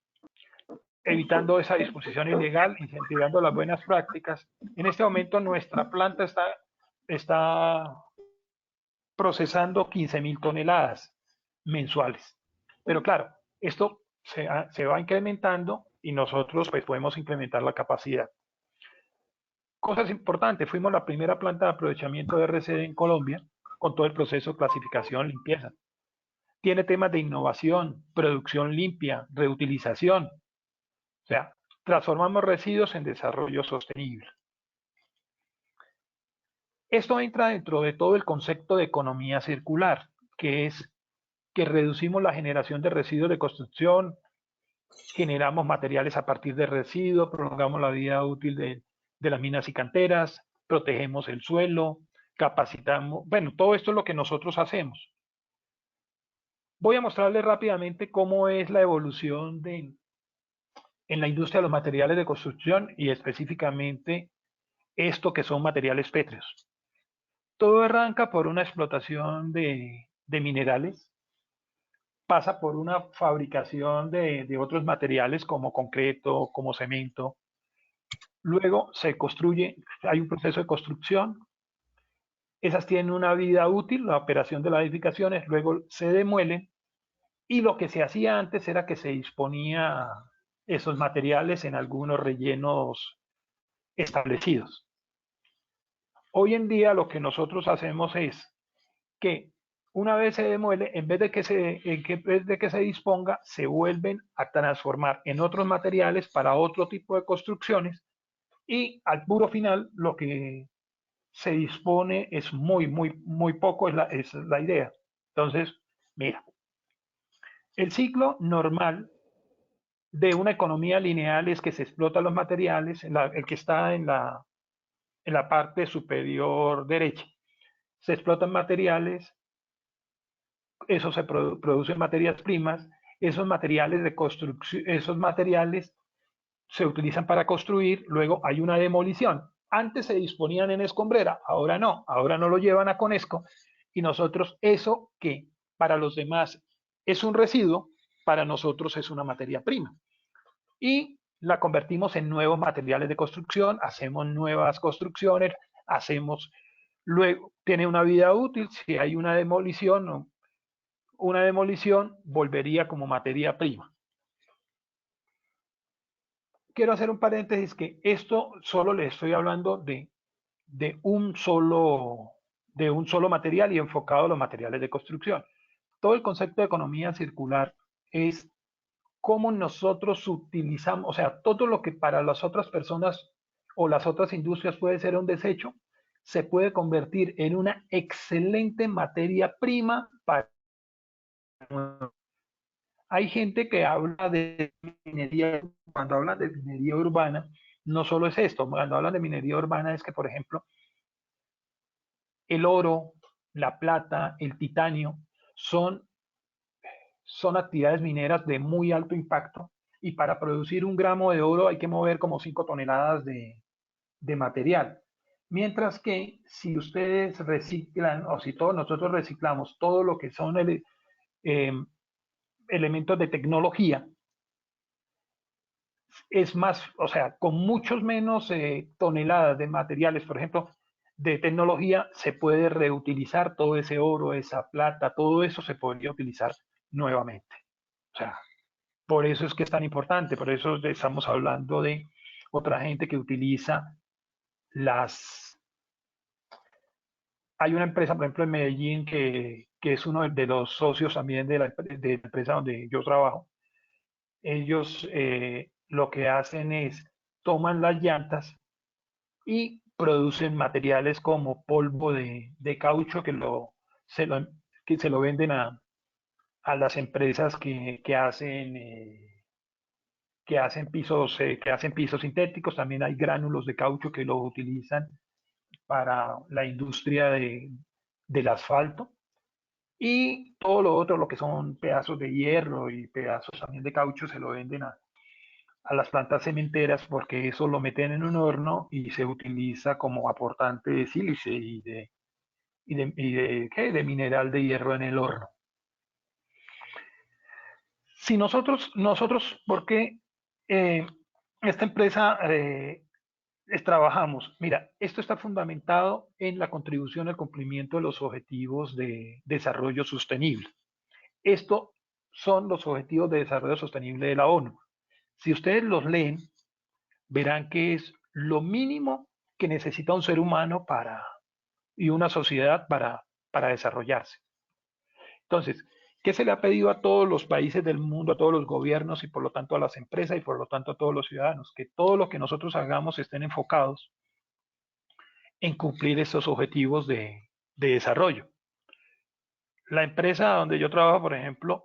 evitando esa disposición ilegal, incentivando las buenas prácticas. En este momento nuestra planta está procesando 15.000 toneladas mensuales. Pero claro, esto se va incrementando y nosotros pues podemos incrementar la capacidad. Cosas importantes, fuimos la primera planta de aprovechamiento de RCD en Colombia con todo el proceso de clasificación, limpieza. Tiene temas de innovación, producción limpia, reutilización. O sea, transformamos residuos en desarrollo sostenible. Esto entra dentro de todo el concepto de economía circular, que es que reducimos la generación de residuos de construcción, generamos materiales a partir de residuos, prolongamos la vida útil de las minas y canteras, protegemos el suelo, capacitamos. Bueno, todo esto es lo que nosotros hacemos. Voy a mostrarles rápidamente cómo es la evolución en la industria de los materiales de construcción y específicamente esto que son materiales pétreos. Todo arranca por una explotación de minerales, pasa por una fabricación de otros materiales como concreto, como cemento. Luego se construye, hay un proceso de construcción. Esas tienen una vida útil, la operación de las edificaciones, luego se demuelen y lo que se hacía antes era que se disponía esos materiales en algunos rellenos establecidos. Hoy en día lo que nosotros hacemos es que una vez se demuele, en vez de que se disponga, se vuelven a transformar en otros materiales para otro tipo de construcciones y al puro final lo que se dispone es muy poco, es la idea. Entonces, mira, el ciclo normal de una economía lineal es que se explotan los materiales, el que está en la parte superior derecha. Se explotan materiales, eso se producen materias primas, esos materiales de construcción, esos materiales se utilizan para construir, luego hay una demolición. Antes se disponían en escombrera, ahora no lo llevan a Conesco y nosotros eso que para los demás es un residuo, para nosotros es una materia prima. Y la convertimos en nuevos materiales de construcción, hacemos nuevas construcciones, luego tiene una vida útil, si hay una demolición volvería como materia prima. Quiero hacer un paréntesis que esto solo le estoy hablando de un solo material y enfocado a los materiales de construcción. Todo el concepto de economía circular es cómo nosotros utilizamos, o sea, todo lo que para las otras personas o las otras industrias puede ser un desecho, se puede convertir en una excelente materia prima para... Hay gente que habla de minería, cuando hablan de minería urbana, no solo es esto, cuando hablan de minería urbana es que, por ejemplo, el oro, la plata, el titanio son actividades mineras de muy alto impacto y para producir 1 gramo de oro hay que mover como 5 toneladas de material. Mientras que si ustedes reciclan o si todos nosotros reciclamos todo lo que son elementos de tecnología, es más, o sea, con muchos menos toneladas de materiales, por ejemplo, de tecnología, se puede reutilizar todo ese oro, esa plata, todo eso se podría utilizar nuevamente. O sea, por eso es que es tan importante, por eso estamos hablando de otra gente que utiliza Hay una empresa, por ejemplo, en Medellín, que es uno de los socios también de la empresa donde yo trabajo. Ellos lo que hacen es toman las llantas y producen materiales como polvo de caucho que se lo venden a las empresas que hacen pisos sintéticos. También hay gránulos de caucho que lo utilizan para la industria del asfalto. Y todo lo otro, lo que son pedazos de hierro y pedazos también de caucho, se lo venden a las plantas cementeras porque eso lo meten en un horno y se utiliza como aportante de sílice de mineral de hierro en el horno. Si nosotros ¿por qué esta empresa trabajamos? Mira, esto está fundamentado en la contribución al cumplimiento de los objetivos de desarrollo sostenible. Estos son los objetivos de desarrollo sostenible de la ONU. Si ustedes los leen, verán que es lo mínimo que necesita un ser humano y una sociedad para desarrollarse. Entonces, ¿qué se le ha pedido a todos los países del mundo, a todos los gobiernos y por lo tanto a las empresas y por lo tanto a todos los ciudadanos? Que todo lo que nosotros hagamos estén enfocados en cumplir estos objetivos de desarrollo. La empresa donde yo trabajo, por ejemplo,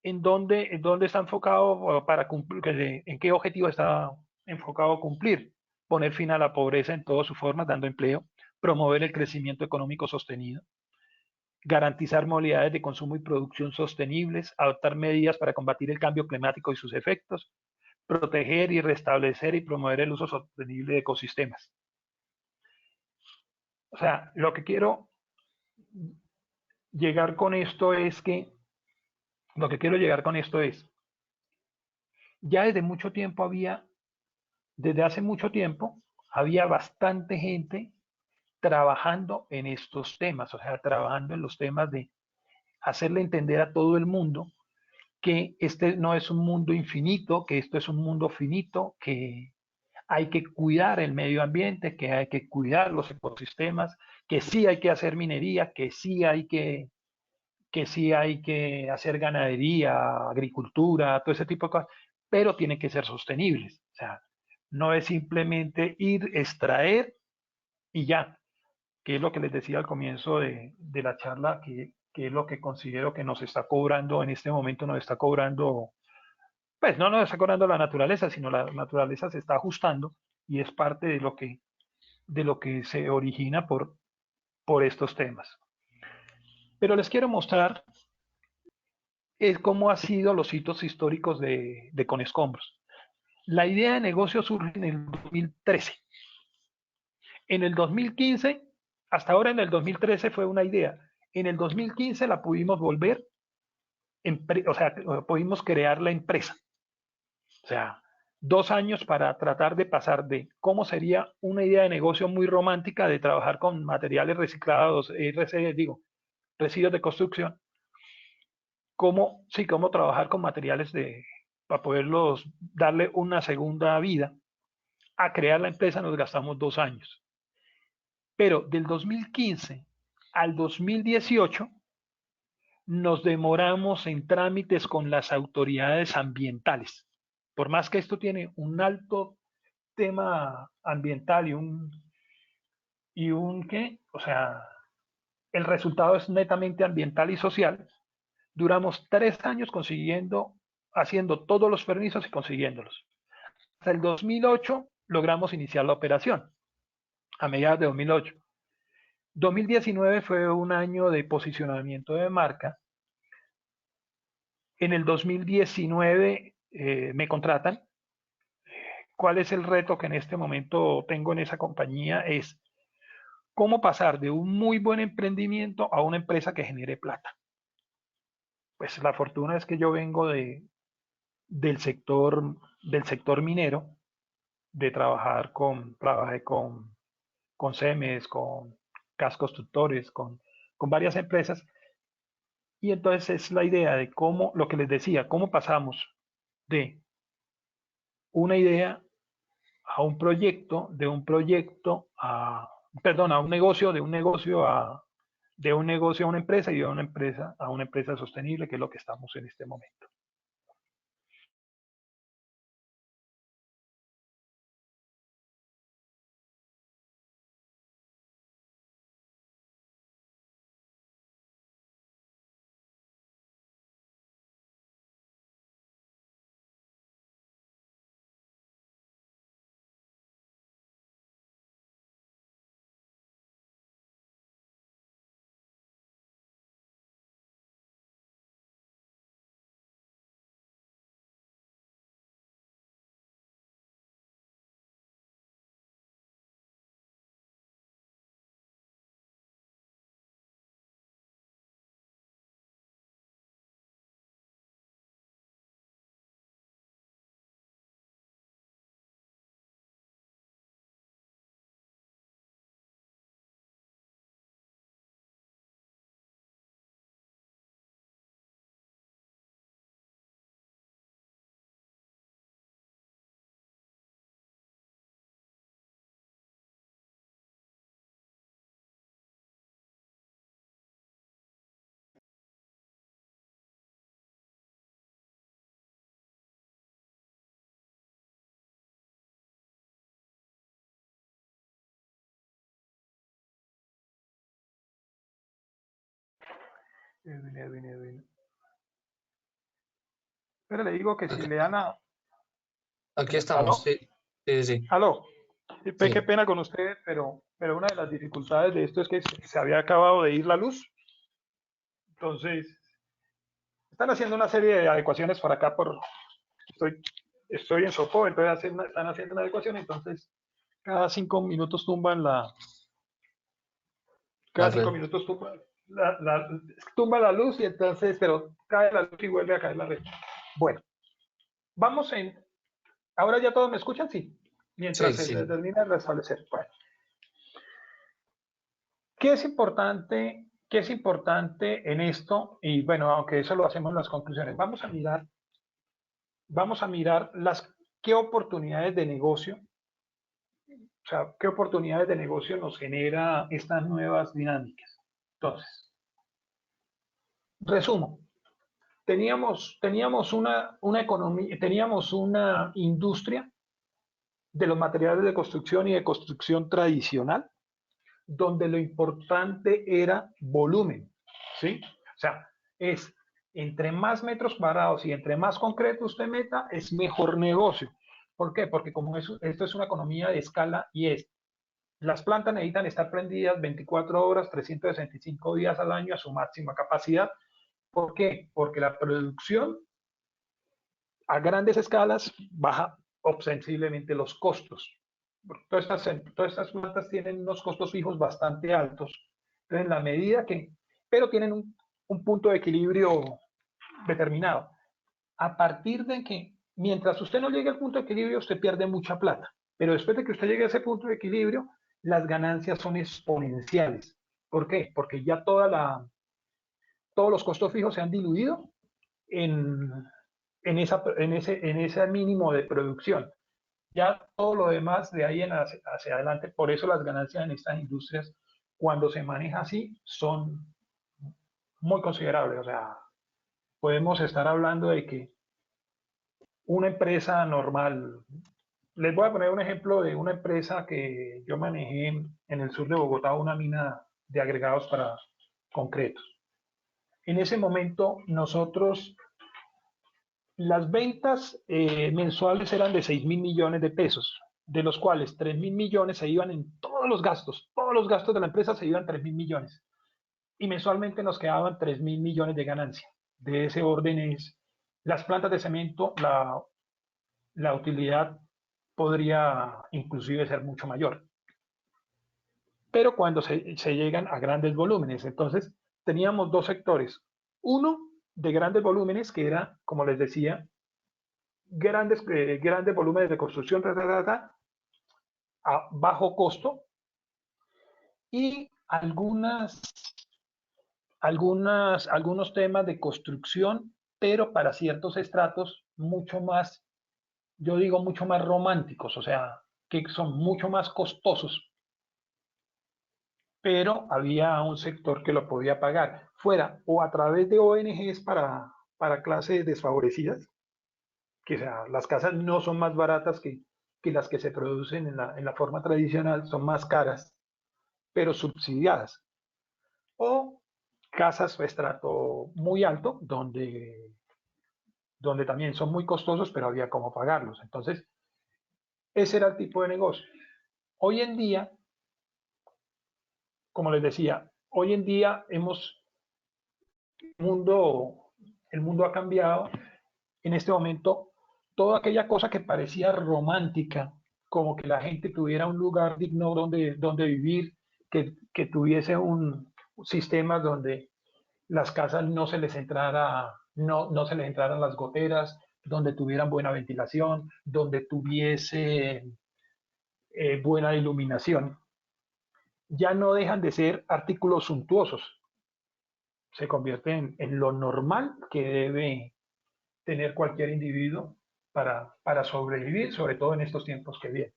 ¿en dónde está enfocado para cumplir? ¿En qué objetivo está enfocado a cumplir? Poner fin a la pobreza en todas sus formas, dando empleo, promover el crecimiento económico sostenido, garantizar modalidades de consumo y producción sostenibles, adoptar medidas para combatir el cambio climático y sus efectos, proteger y restablecer y promover el uso sostenible de ecosistemas. O sea, lo que quiero llegar con esto es que, ya desde hace mucho tiempo, había bastante gente trabajando en estos temas, o sea, trabajando en los temas de hacerle entender a todo el mundo que este no es un mundo infinito, que esto es un mundo finito, que hay que cuidar el medio ambiente, que hay que cuidar los ecosistemas, que sí hay que hacer minería, que sí hay que hacer ganadería, agricultura, todo ese tipo de cosas, pero tienen que ser sostenibles. O sea, no es simplemente ir, extraer y ya, que es lo que les decía al comienzo de la charla, que es lo que considero que nos está cobrando en este momento, nos está cobrando, pues no nos está cobrando la naturaleza, sino la naturaleza se está ajustando y es parte de lo que se origina por estos temas. Pero les quiero mostrar cómo han sido los hitos históricos de Conescombros. La idea de negocio surge en el 2013. En el 2015, hasta ahora en el 2013 fue una idea. En el 2015 la pudimos volver, o sea, pudimos crear la empresa. O sea, 2 años para tratar de pasar de cómo sería una idea de negocio muy romántica de trabajar con materiales reciclados, residuos de construcción, cómo trabajar con materiales para poderlos darle una segunda vida. A crear la empresa nos gastamos 2 años. Pero del 2015 al 2018 nos demoramos en trámites con las autoridades ambientales. Por más que esto tiene un alto tema ambiental o sea, el resultado es netamente ambiental y social, duramos 3 años haciendo todos los permisos y consiguiéndolos. Hasta el 2008 logramos iniciar la operación, a mediados de 2008. 2019 fue un año de posicionamiento de marca. En el 2019 me contratan. ¿Cuál es el reto que en este momento tengo en esa compañía? Es cómo pasar de un muy buen emprendimiento a una empresa que genere plata. Pues la fortuna es que yo vengo del sector minero, de trabajé con CEMES, con CAS Constructores, con varias empresas. Y entonces es la idea de cómo, lo que les decía, cómo pasamos de una idea a un proyecto, a un negocio, de un negocio a una empresa y de una empresa a una empresa sostenible, que es lo que estamos en este momento. Edwin. Pero le digo que si le dan a... Aquí estamos, sí. Aló. Sí. Qué pena con ustedes, pero una de las dificultades de esto es que se había acabado de ir la luz Entonces, están haciendo una serie de adecuaciones por acá, estoy en Sopó, entonces están haciendo una adecuación, entonces cada 5 minutos tumban cada 5 minutos tumba la luz y entonces, pero cae la luz y vuelve a caer la red. Bueno, ahora ya todos me escuchan, sí, mientras Sí, se sí. termina de restablecer. Bueno, ¿qué es importante en esto? Y bueno, aunque eso lo hacemos en las conclusiones, vamos a mirar qué oportunidades de negocio, o sea, qué oportunidades de negocio nos genera estas nuevas dinámicas. Entonces, resumo, teníamos una economía, teníamos una industria de los materiales de construcción y de construcción tradicional, donde lo importante era volumen, ¿sí? O sea, entre más metros cuadrados y entre más concreto usted meta, es mejor negocio. ¿Por qué? Porque como esto es una economía de escala y las plantas necesitan estar prendidas 24 horas, 365 días al año a su máxima capacidad. ¿Por qué? Porque la producción a grandes escalas baja ostensiblemente los costos. Todas estas plantas tienen unos costos fijos bastante altos. Entonces, en la medida pero tienen un punto de equilibrio determinado. A partir de que, mientras usted no llegue al punto de equilibrio, usted pierde mucha plata. Pero después de que usted llegue a ese punto de equilibrio, las ganancias son exponenciales. ¿Por qué? Porque ya todos los costos fijos se han diluido en ese mínimo de producción. Ya todo lo demás de ahí hacia adelante, por eso las ganancias en estas industrias, cuando se maneja así, son muy considerables. O sea, podemos estar hablando de que una empresa normal, les voy a poner un ejemplo de una empresa que yo manejé en el sur de Bogotá, una mina de agregados para concretos. En ese momento nosotros, las ventas mensuales eran de 6.000 millones de pesos, de los cuales 3.000 millones se iban en todos los gastos de la empresa se iban 3.000 millones. Y mensualmente nos quedaban 3.000 millones de ganancia. De ese orden es, las plantas de cemento, la utilidad podría inclusive ser mucho mayor. Pero cuando se llegan a grandes volúmenes, entonces teníamos dos sectores. Uno de grandes volúmenes, que era, como les decía, grandes volúmenes de construcción a bajo costo, y algunos temas de construcción, pero para ciertos estratos mucho más, yo digo, mucho más románticos, o sea, que son mucho más costosos, pero había un sector que lo podía pagar, fuera o a través de ONGs para clases desfavorecidas, que o sea, las casas no son más baratas que las que se producen en la forma tradicional, son más caras, pero subsidiadas. O casas de estrato muy alto, donde también son muy costosos, pero había cómo pagarlos. Entonces, ese era el tipo de negocio. Hoy en día, como les decía, hoy en día el mundo ha cambiado. En este momento, toda aquella cosa que parecía romántica, como que la gente tuviera un lugar digno donde vivir, que tuviese un sistema donde las casas no se les entraran las goteras, donde tuvieran buena ventilación, donde tuviese buena iluminación, ya no dejan de ser artículos suntuosos. Se convierten en lo normal que debe tener cualquier individuo para sobrevivir, sobre todo en estos tiempos que vienen.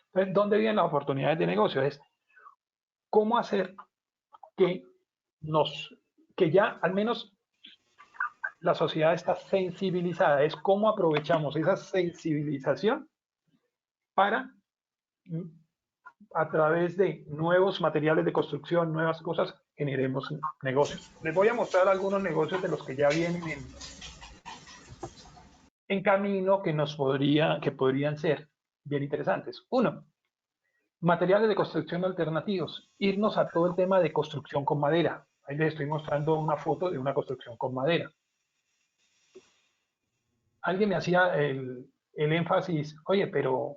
Entonces, ¿dónde vienen las oportunidades de negocio? Es cómo hacer que ya al menos la sociedad está sensibilizada, es cómo aprovechamos esa sensibilización para, a través de nuevos materiales de construcción, nuevas cosas, generemos negocios. Les voy a mostrar algunos negocios de los que ya vienen en camino que podrían ser bien interesantes. Uno, materiales de construcción alternativos, irnos a todo el tema de construcción con madera. Ahí les estoy mostrando una foto de una construcción con madera. Alguien me hacía el énfasis, oye, pero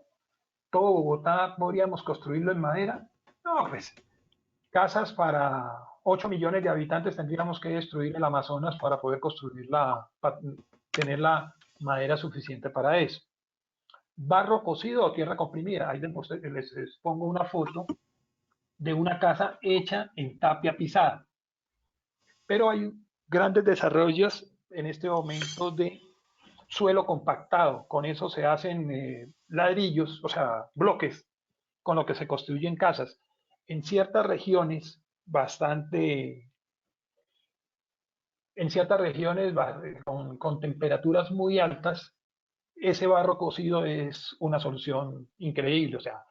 todo Bogotá podríamos construirlo en madera. No, pues casas para 8 millones de habitantes tendríamos que destruir el Amazonas para poder construirla, para tener la madera suficiente para eso. Barro cocido o tierra comprimida. Ahí les pongo una foto de una casa hecha en tapia pisada. Pero hay grandes desarrollos en este momento de suelo compactado. Con eso se hacen ladrillos, o sea, bloques, con lo que se construyen casas. En ciertas regiones, con temperaturas muy altas, ese barro cocido es una solución increíble. O sea,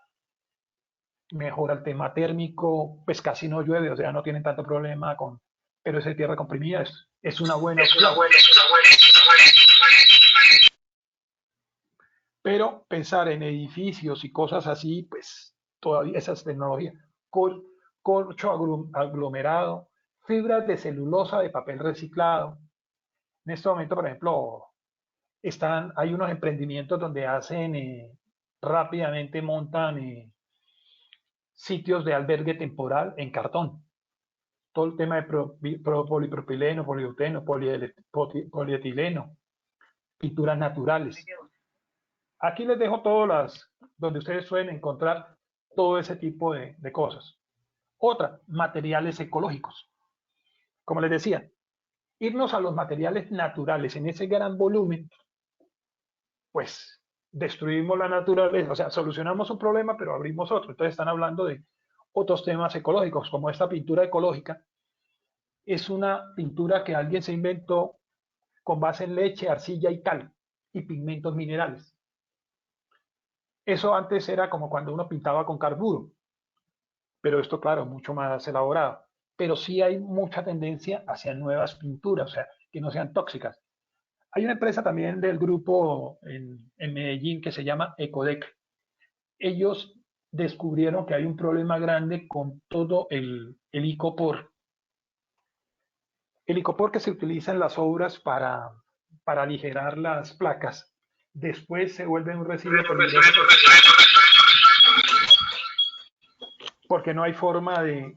mejora el tema térmico, pues casi no llueve, o sea, no tienen tanto problema con, pero esa tierra comprimida es una buena opción. Pero pensar en edificios y cosas así, pues todavía esas tecnologías, corcho aglomerado, fibras de celulosa de papel reciclado. En este momento, por ejemplo, hay unos emprendimientos donde rápidamente montan sitios de albergue temporal en cartón. Todo el tema de polipropileno, poliuteno, polietileno, pinturas naturales. Aquí les dejo donde ustedes suelen encontrar todo ese tipo de cosas. Otra, materiales ecológicos. Como les decía, irnos a los materiales naturales en ese gran volumen, pues destruimos la naturaleza, o sea, solucionamos un problema, pero abrimos otro. Entonces están hablando de otros temas ecológicos, como esta pintura ecológica. Es una pintura que alguien se inventó con base en leche, arcilla y cal, y pigmentos minerales. Eso antes era como cuando uno pintaba con carburo, pero esto, claro, mucho más elaborado. Pero sí hay mucha tendencia hacia nuevas pinturas, o sea, que no sean tóxicas. Hay una empresa también del grupo en Medellín que se llama Ecodec. Ellos descubrieron que hay un problema grande con todo el icopor. El icopor que se utiliza en las obras para aligerar las placas, después se vuelve un residuo peligroso porque no hay forma de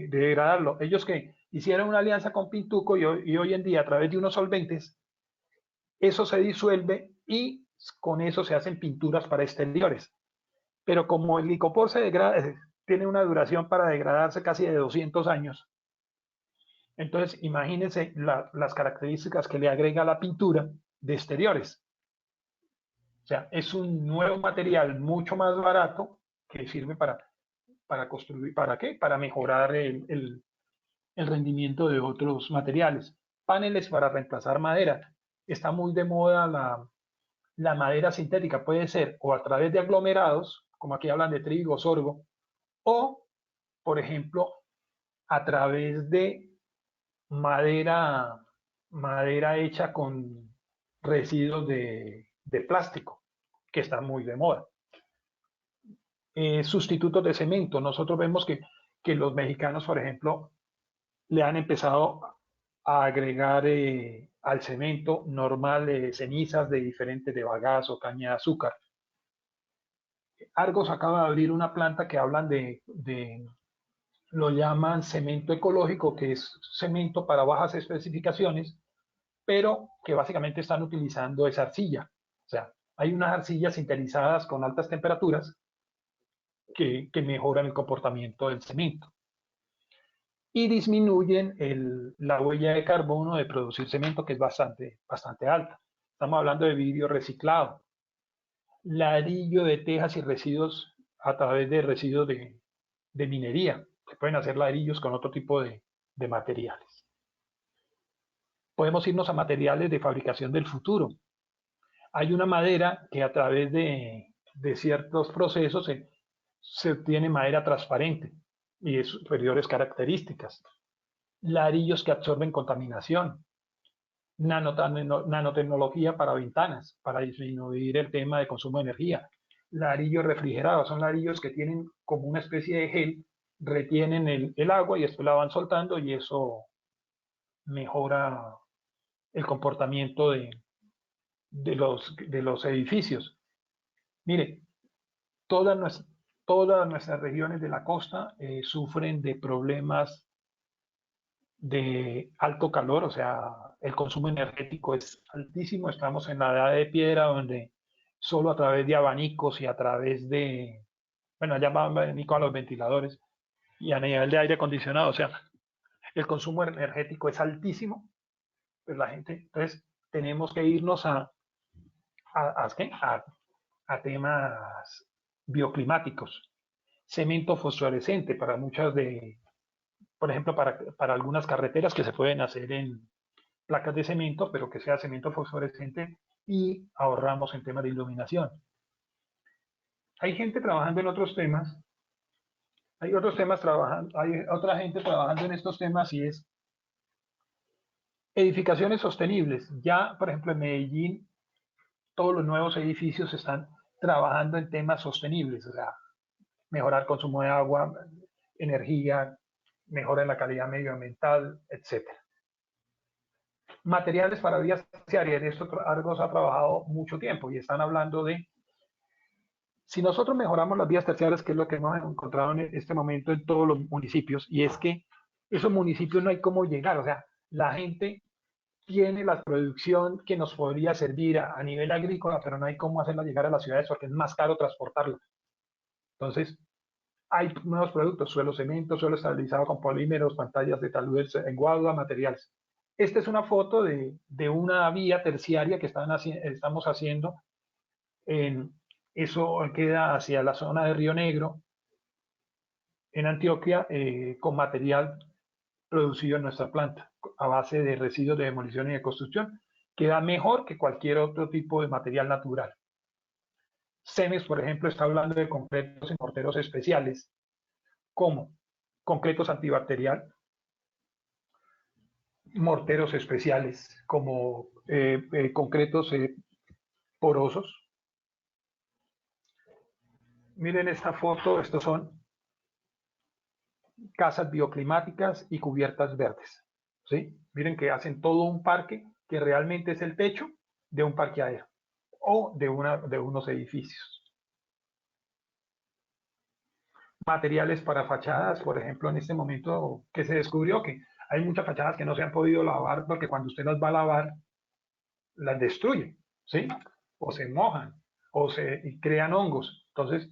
degradarlo. Ellos que hicieron una alianza con Pintuco y hoy en día a través de unos solventes, eso se disuelve y con eso se hacen pinturas para exteriores. Pero como el icopor tiene una duración para degradarse casi de 200 años, entonces imagínense las características que le agrega la pintura de exteriores. O sea, es un nuevo material mucho más barato que sirve para construir, ¿para qué? Para mejorar el rendimiento de otros materiales. Paneles para reemplazar madera. Está muy de moda la madera sintética. Puede ser o a través de aglomerados, como aquí hablan de trigo, sorgo, o, por ejemplo, a través de madera hecha con residuos de plástico, que está muy de moda. Sustitutos de cemento. Nosotros vemos que los mexicanos, por ejemplo, le han empezado a agregar al cemento normal cenizas de bagazo, caña de azúcar. Argos acaba de abrir una planta que hablan lo llaman cemento ecológico, que es cemento para bajas especificaciones, pero que básicamente están utilizando esa arcilla. O sea, hay unas arcillas sintetizadas con altas temperaturas que mejoran el comportamiento del cemento y disminuyen la huella de carbono de producir cemento, que es bastante alta. Estamos hablando de vidrio reciclado, ladrillo de tejas y residuos a través de residuos de minería. Se pueden hacer ladrillos con otro tipo de materiales. Podemos irnos a materiales de fabricación del futuro. Hay una madera que a través de ciertos procesos se obtiene madera transparente y de superiores características. Ladrillos que absorben contaminación. Nanotecnología para ventanas, para disminuir el tema de consumo de energía. Ladrillos refrigerados, son ladrillos que tienen como una especie de gel, retienen el agua y después la van soltando y eso mejora el comportamiento de los edificios. Mire, todas nuestras regiones de la costa sufren de problemas de alto calor, o sea, el consumo energético es altísimo. Estamos en la edad de piedra donde solo a través de abanicos y a través de, bueno, allá va abanico a los ventiladores y a nivel de aire acondicionado, o sea, el consumo energético es altísimo, pues la gente, entonces tenemos que irnos a temas bioclimáticos. Cemento fosforescente para muchas por ejemplo, para algunas carreteras que se pueden hacer en placas de cemento, pero que sea cemento fosforescente y ahorramos en temas de iluminación. Hay gente trabajando en otros temas, hay otra gente trabajando en estos temas y es edificaciones sostenibles. Ya, por ejemplo, en Medellín, todos los nuevos edificios están trabajando en temas sostenibles, o sea, mejorar consumo de agua, energía, mejora en la calidad medioambiental, etc. Materiales para vías terciarias, en esto Argos ha trabajado mucho tiempo y están hablando de, si nosotros mejoramos las vías terciarias, que es lo que hemos encontrado en este momento en todos los municipios, y es que esos municipios no hay cómo llegar, o sea, la gente tiene la producción que nos podría servir a nivel agrícola, pero no hay cómo hacerla llegar a las ciudades porque es más caro transportarla. Entonces, hay nuevos productos, suelo cemento, suelo estabilizado con polímeros, pantallas de taludes en guadua, materiales. Esta es una foto de una vía terciaria que estamos haciendo. Eso queda hacia la zona de Río Negro, en Antioquia, con material producido en nuestra planta, a base de residuos de demolición y de construcción. Queda mejor que cualquier otro tipo de material natural. Cemex, por ejemplo, está hablando de concretos y morteros especiales, como concretos antibacterial, morteros especiales, como concretos porosos. Miren esta foto, estos son casas bioclimáticas y cubiertas verdes. ¿Sí? Miren que hacen todo un parque que realmente es el techo de un parqueadero o de unos edificios. Materiales para fachadas, por ejemplo, en este momento que se descubrió que hay muchas fachadas que no se han podido lavar porque cuando usted las va a lavar, las destruye, ¿sí? O se mojan, y crean hongos. Entonces,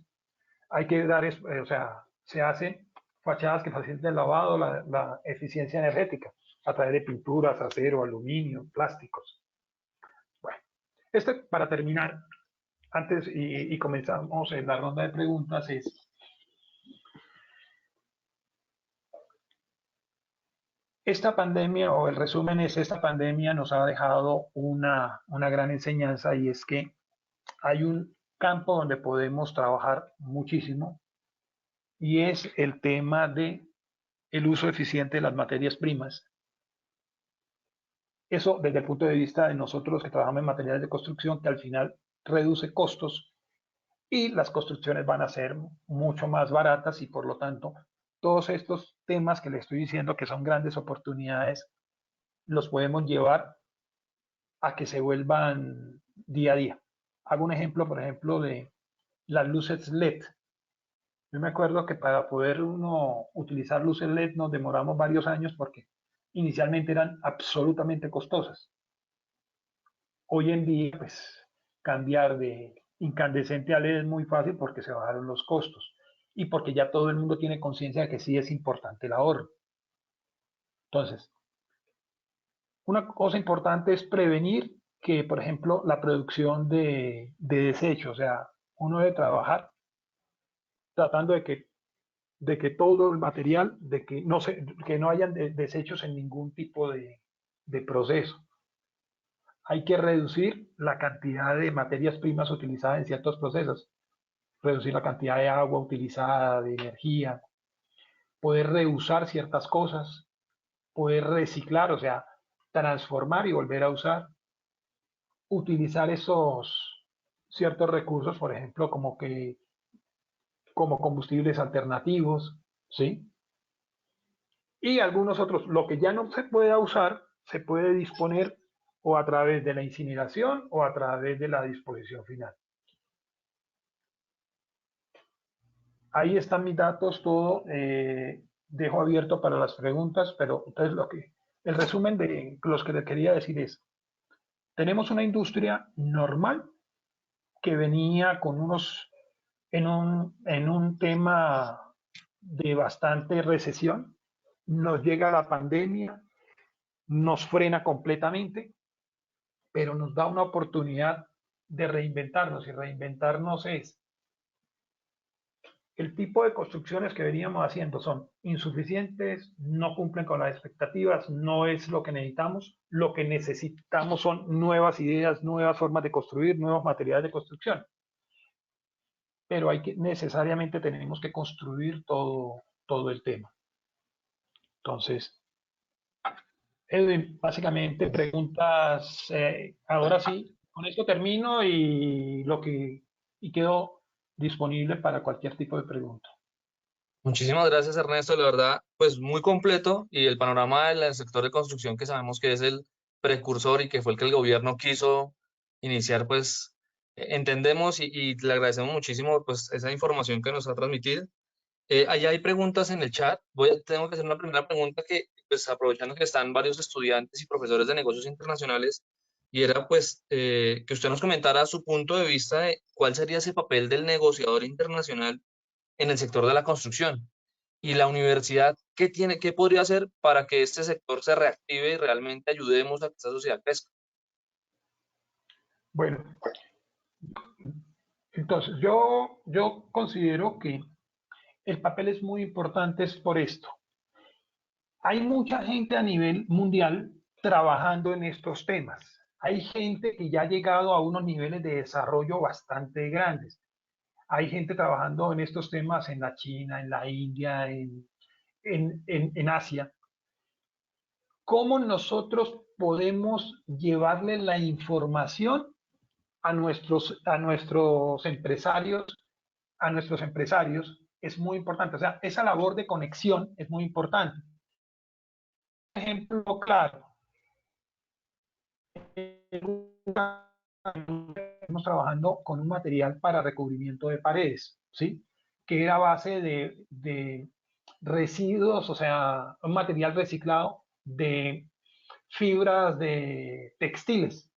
hay que dar, o sea, se hacen fachadas que faciliten el lavado, la eficiencia energética, a través de pinturas, acero, aluminio, plásticos. Bueno, para terminar, antes y comenzamos en la ronda de preguntas, es esta pandemia, o el resumen es, esta pandemia nos ha dejado una gran enseñanza, y es que hay un campo donde podemos trabajar muchísimo, y es el tema de el uso eficiente de las materias primas. Eso desde el punto de vista de nosotros que trabajamos en materiales de construcción, que al final reduce costos y las construcciones van a ser mucho más baratas, y por lo tanto todos estos temas que le estoy diciendo que son grandes oportunidades los podemos llevar a que se vuelvan día a día. Hago un ejemplo, por ejemplo, de las luces LED. Yo me acuerdo que para poder uno utilizar luces LED nos demoramos varios años porque inicialmente eran absolutamente costosas. Hoy en día, pues, cambiar de incandescente a LED es muy fácil porque se bajaron los costos y porque ya todo el mundo tiene conciencia de que sí es importante el ahorro. Entonces, una cosa importante es prevenir que, por ejemplo, la producción de desechos, o sea, uno debe trabajar tratando de que todo el material, que no hayan desechos en ningún tipo de proceso. Hay que reducir la cantidad de materias primas utilizadas en ciertos procesos, reducir la cantidad de agua utilizada, de energía, poder reusar ciertas cosas, poder reciclar, o sea, transformar y volver a usar, utilizar esos ciertos recursos, por ejemplo, como combustibles alternativos, ¿sí? Y algunos otros, lo que ya no se pueda usar, se puede disponer o a través de la incineración o a través de la disposición final. Ahí están mis datos, todo. Dejo abierto para las preguntas, pero entonces el resumen de los que le quería decir es, tenemos una industria normal que venía con en un tema de bastante recesión, nos llega la pandemia, nos frena completamente, pero nos da una oportunidad de reinventarnos, y reinventarnos es el tipo de construcciones que veníamos haciendo son insuficientes, no cumplen con las expectativas, no es lo que necesitamos. Lo que necesitamos son nuevas ideas, nuevas formas de construir, nuevos materiales de construcción. Pero necesariamente tenemos que construir todo el tema. Entonces, Edwin, básicamente preguntas, ahora sí, con esto termino y quedo disponible para cualquier tipo de pregunta. Muchísimas gracias, Ernesto. La verdad, pues muy completo y el panorama del sector de construcción que sabemos que es el precursor y que fue el que el gobierno quiso iniciar, pues entendemos y le agradecemos muchísimo pues esa información que nos ha transmitido. Allá hay preguntas en el chat. Tengo que hacer una primera pregunta que, pues aprovechando que están varios estudiantes y profesores de negocios internacionales, y era pues que usted nos comentara su punto de vista de cuál sería ese papel del negociador internacional en el sector de la construcción. Y la universidad, ¿qué podría hacer para que este sector se reactive y realmente ayudemos a que esta sociedad crezca? Bueno, entonces yo considero que el papel es muy importante es por esto. Hay mucha gente a nivel mundial trabajando en estos temas. Hay gente que ya ha llegado a unos niveles de desarrollo bastante grandes. Hay gente trabajando en estos temas en la China, en la India, en Asia. ¿Cómo nosotros podemos llevarle la información a nuestros empresarios? Es muy importante. O sea, esa labor de conexión es muy importante. Un ejemplo claro. Estamos trabajando con un material para recubrimiento de paredes, ¿sí? Que era a base de residuos, o sea, un material reciclado de fibras de textiles.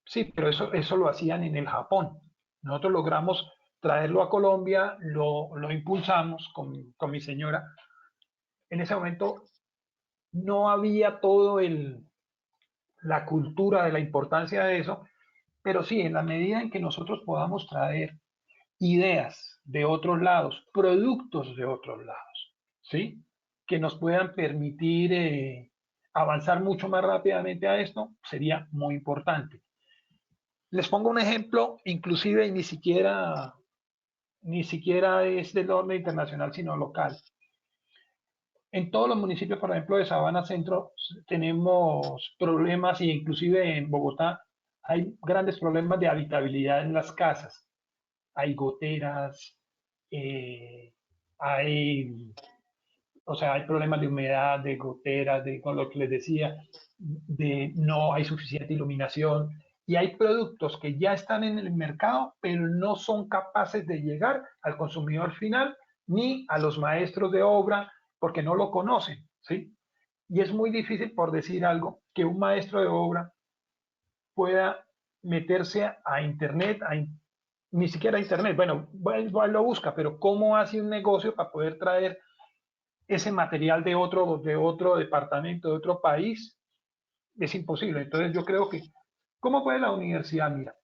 Sí, pero eso lo hacían en el Japón. Nosotros logramos traerlo a Colombia, lo impulsamos con mi señora. En ese momento no había la cultura de la importancia de eso, pero sí, en la medida en que nosotros podamos traer ideas de otros lados, productos de otros lados, ¿sí? Que nos puedan permitir avanzar mucho más rápidamente a esto, sería muy importante. Les pongo un ejemplo, inclusive ni siquiera es del orden internacional, sino local. En todos los municipios, por ejemplo, de Sabana Centro, tenemos problemas, y inclusive en Bogotá hay grandes problemas de habitabilidad en las casas. Hay goteras, hay problemas de humedad, de goteras, con lo que les decía, no hay suficiente iluminación, y hay productos que ya están en el mercado, pero no son capaces de llegar al consumidor final ni a los maestros de obra porque no lo conocen, ¿sí? Y es muy difícil, por decir algo, que un maestro de obra pueda meterse a Internet, ni siquiera a Internet, bueno, lo busca, pero ¿cómo hace un negocio para poder traer ese material de otro departamento, de otro país? Es imposible. Entonces yo creo que, ¿cómo puede la universidad? Mira,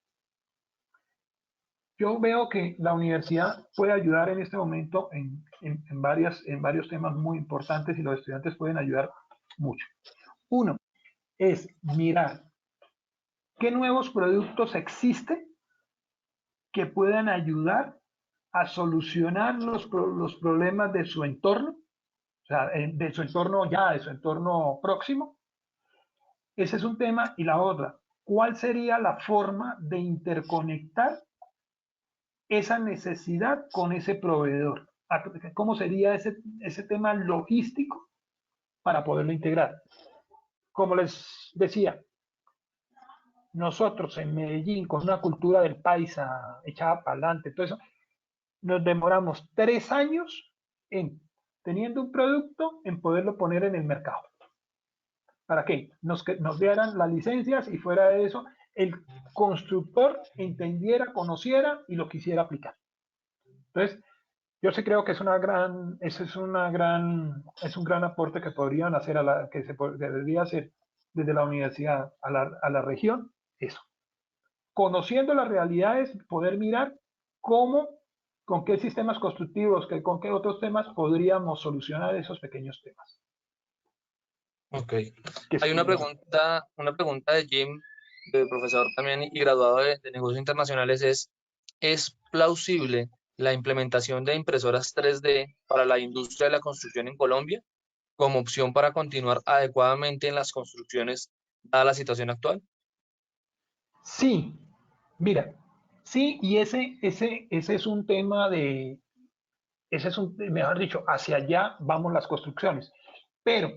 yo veo que la universidad puede ayudar en este momento en varios temas muy importantes, y los estudiantes pueden ayudar mucho. Uno es mirar qué nuevos productos existen que puedan ayudar a solucionar los problemas de su entorno, o sea, de su entorno próximo. Ese es un tema. Y la otra, ¿cuál sería la forma de interconectar esa necesidad con ese proveedor? ¿Cómo sería ese tema logístico para poderlo integrar? como les decía, nosotros en Medellín, con una cultura del paisa echada para adelante, todo eso, nos demoramos 3 años en, teniendo un producto, en poderlo poner en el mercado. ¿Para qué? Nos dieran las licencias y fuera de eso, el constructor entendiera, conociera y lo quisiera aplicar. Entonces, yo sí creo que es un gran aporte que podrían hacer, debería hacer desde la universidad a la región, eso. Conociendo las realidades, poder mirar cómo, con qué sistemas constructivos, con qué otros temas podríamos solucionar esos pequeños temas. Ok. Que Hay una pregunta de Jim, de profesor también y graduado de negocios internacionales, ¿es plausible la implementación de impresoras 3D para la industria de la construcción en Colombia como opción para continuar adecuadamente en las construcciones dada la situación actual? Sí, mira, sí, y ese es un tema mejor dicho, hacia allá vamos las construcciones. Pero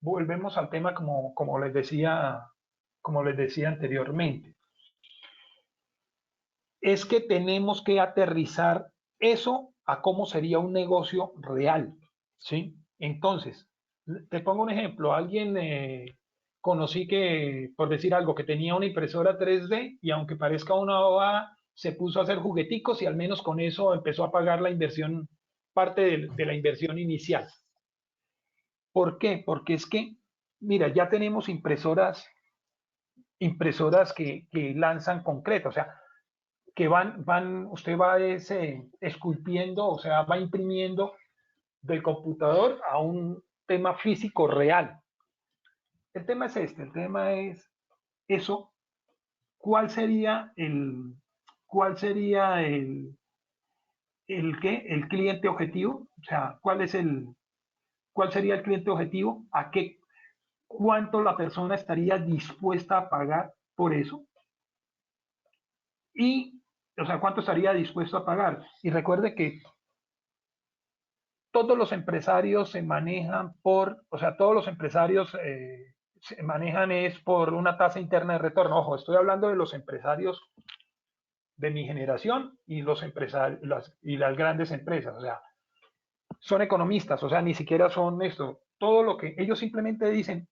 volvemos al tema como les decía anteriormente. Es que tenemos que aterrizar eso a cómo sería un negocio real, ¿sí? Entonces, te pongo un ejemplo. Alguien conocí que, por decir algo, que tenía una impresora 3D y aunque parezca una bobada, se puso a hacer jugueticos y al menos con eso empezó a pagar la inversión, parte de la inversión inicial. ¿Por qué? Porque es que, mira, ya tenemos impresoras que lanzan concreto, o sea, que usted va esculpiendo, o sea, va imprimiendo del computador a un tema físico real. El tema es el tema es eso, cuál sería el cliente objetivo, o sea, cuál sería el cliente objetivo, cuánto la persona estaría dispuesta a pagar por eso y, o sea, cuánto estaría dispuesto a pagar. Y recuerde que todos los empresarios se manejan todos los empresarios se manejan es por una tasa interna de retorno. Ojo, estoy hablando de los empresarios de mi generación y las grandes empresas, o sea, son economistas, o sea, ni siquiera son esto. Todo lo que ellos simplemente dicen,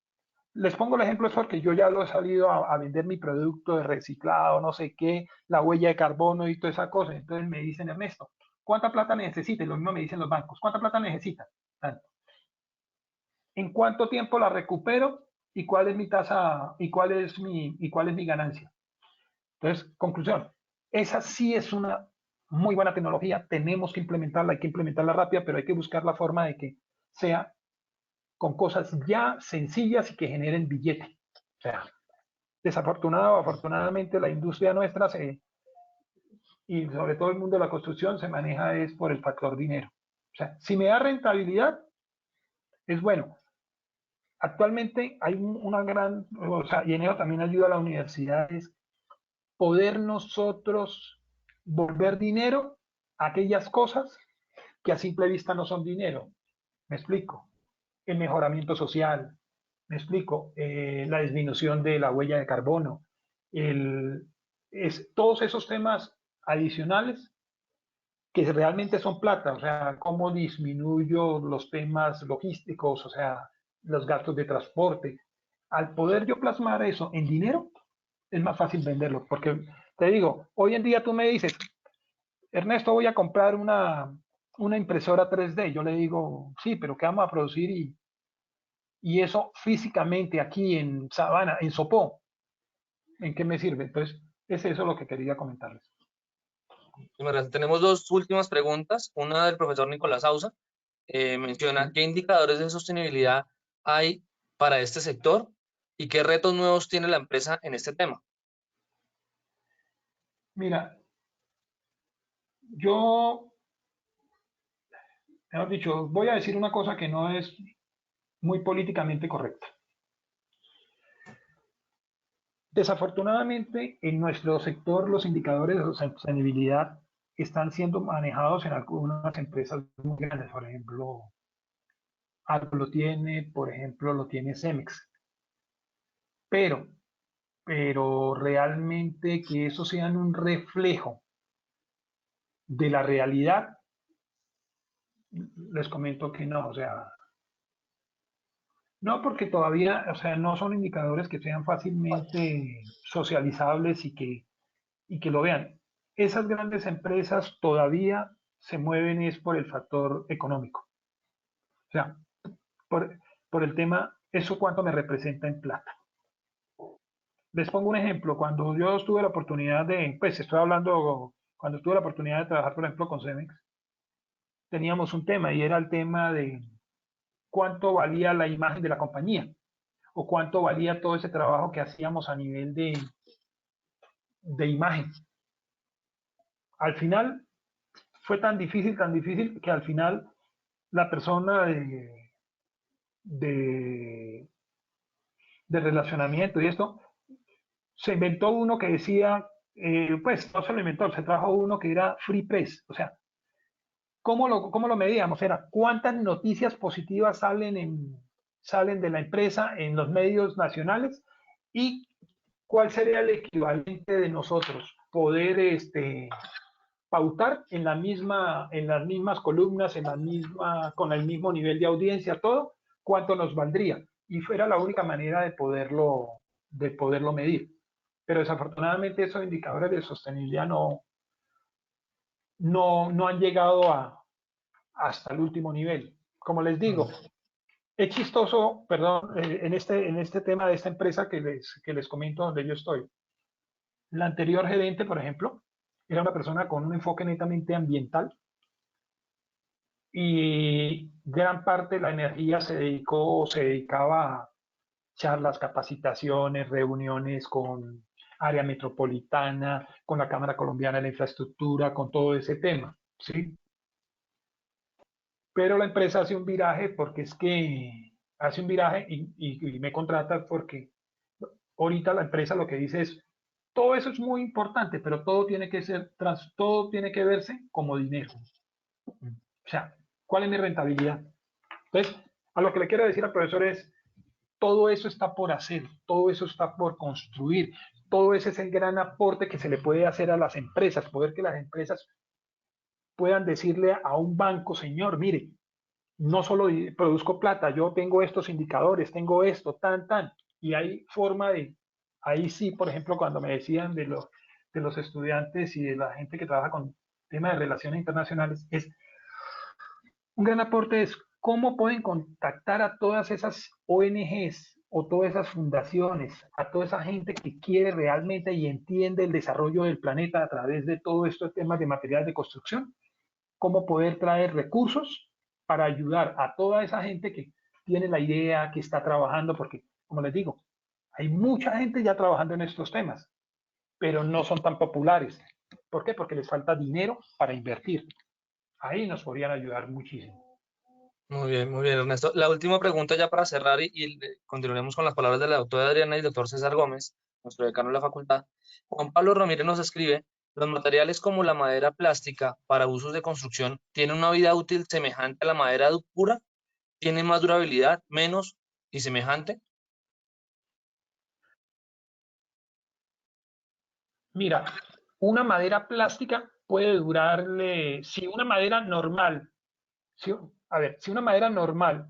les pongo el ejemplo, es porque yo ya lo he salido a vender mi producto de reciclado, no sé qué, la huella de carbono y toda esa cosa. Entonces me dicen, Ernesto, ¿cuánta plata necesita? Y lo mismo me dicen los bancos, ¿cuánta plata necesita? Tanto. ¿En cuánto tiempo la recupero? ¿Y cuál es mi tasa? ¿Y cuál es mi ganancia? Entonces, conclusión, esa sí es una muy buena tecnología, tenemos que implementarla, hay que implementarla rápida, pero hay que buscar la forma de que sea con cosas ya sencillas y que generen billete. O sea, desafortunado o afortunadamente la industria nuestra y sobre todo el mundo de la construcción se maneja es por el factor dinero. O sea, si me da rentabilidad, es bueno. Actualmente hay una gran, o sea, y en eso también ayuda a la universidad, es poder nosotros volver dinero a aquellas cosas que a simple vista no son dinero. Me explico. El mejoramiento social, me explico, la disminución de la huella de carbono, todos esos temas adicionales que realmente son plata, o sea, cómo disminuyo los temas logísticos, o sea, los gastos de transporte. Al poder yo plasmar eso en dinero, es más fácil venderlo, porque te digo, hoy en día tú me dices, Ernesto, voy a comprar una impresora 3D, yo le digo, sí, pero ¿qué vamos a producir? Y eso físicamente aquí en Sabana, en Sopó, ¿en qué me sirve? Entonces, es eso lo que quería comentarles. Tenemos dos últimas preguntas. Una del profesor Nicolás Ausa. Menciona, ¿qué indicadores de sostenibilidad hay para este sector y qué retos nuevos tiene la empresa en este tema? Mira, yo, mejor dicho, voy a decir una cosa que no es muy políticamente correcta. Desafortunadamente, en nuestro sector, los indicadores de sostenibilidad están siendo manejados en algunas empresas muy grandes. Por ejemplo, algo lo tiene, por ejemplo, lo tiene Cemex. pero realmente que eso sea un reflejo de la realidad, les comento que no, o sea, no porque todavía, o sea, no son indicadores que sean fácilmente socializables y que lo vean. Esas grandes empresas todavía se mueven es por el factor económico. O sea, por, por el tema, eso cuánto me representa en plata. Les pongo un ejemplo, cuando yo tuve la oportunidad de, pues estoy hablando, cuando tuve la oportunidad de trabajar, por ejemplo, con Cemex, teníamos un tema y era el tema de cuánto valía la imagen de la compañía o cuánto valía todo ese trabajo que hacíamos a nivel de imagen. Al final fue tan difícil que al final la persona de, de relacionamiento y esto, se inventó uno que decía, pues no se lo inventó, se trajo uno que era free press, o sea, cómo lo medíamos? Era cuántas noticias positivas salen de la empresa en los medios nacionales y cuál sería el equivalente de nosotros poder pautar en las mismas columnas, con el mismo nivel de audiencia, todo, cuánto nos valdría. Y fuera la única manera de poderlo medir. Pero desafortunadamente esos indicadores de sostenibilidad no han llegado hasta el último nivel. Como les digo, es chistoso, perdón, en este tema de esta empresa que les comento donde yo estoy. La anterior gerente, por ejemplo, era una persona con un enfoque netamente ambiental y gran parte de la energía se dedicaba a charlas, capacitaciones, reuniones con área metropolitana, con la Cámara Colombiana de la Infraestructura, con todo ese tema, ¿sí? Pero la empresa hace un viraje porque es que hace un viraje y me contrata porque ahorita la empresa lo que dice es, todo eso es muy importante, pero todo tiene todo tiene que verse como dinero. O sea, ¿cuál es mi rentabilidad? Entonces, a lo que le quiero decir al profesor es, todo eso está por hacer, todo eso está por construir, todo ese es el gran aporte que se le puede hacer a las empresas, poder que las empresas puedan decirle a un banco, señor, mire, no solo produzco plata, yo tengo estos indicadores, tengo esto, y hay forma ahí sí, por ejemplo, cuando me decían de los estudiantes y de la gente que trabaja con temas de relaciones internacionales, es un gran aporte es cómo pueden contactar a todas esas ONGs o todas esas fundaciones, a toda esa gente que quiere realmente y entiende el desarrollo del planeta a través de todo estos temas de materiales de construcción, cómo poder traer recursos para ayudar a toda esa gente que tiene la idea, que está trabajando, porque, como les digo, hay mucha gente ya trabajando en estos temas, pero no son tan populares. ¿Por qué? Porque les falta dinero para invertir. Ahí nos podrían ayudar muchísimo. Muy bien, Ernesto. La última pregunta ya para cerrar y continuaremos con las palabras de la doctora Adriana y el doctor César Gómez, nuestro decano de la facultad. Juan Pablo Ramírez nos escribe, los materiales como la madera plástica para usos de construcción tienen una vida útil semejante a la madera pura, tienen más durabilidad, menos y semejante. Mira, una madera plástica puede durarle, si una madera normal, si una madera normal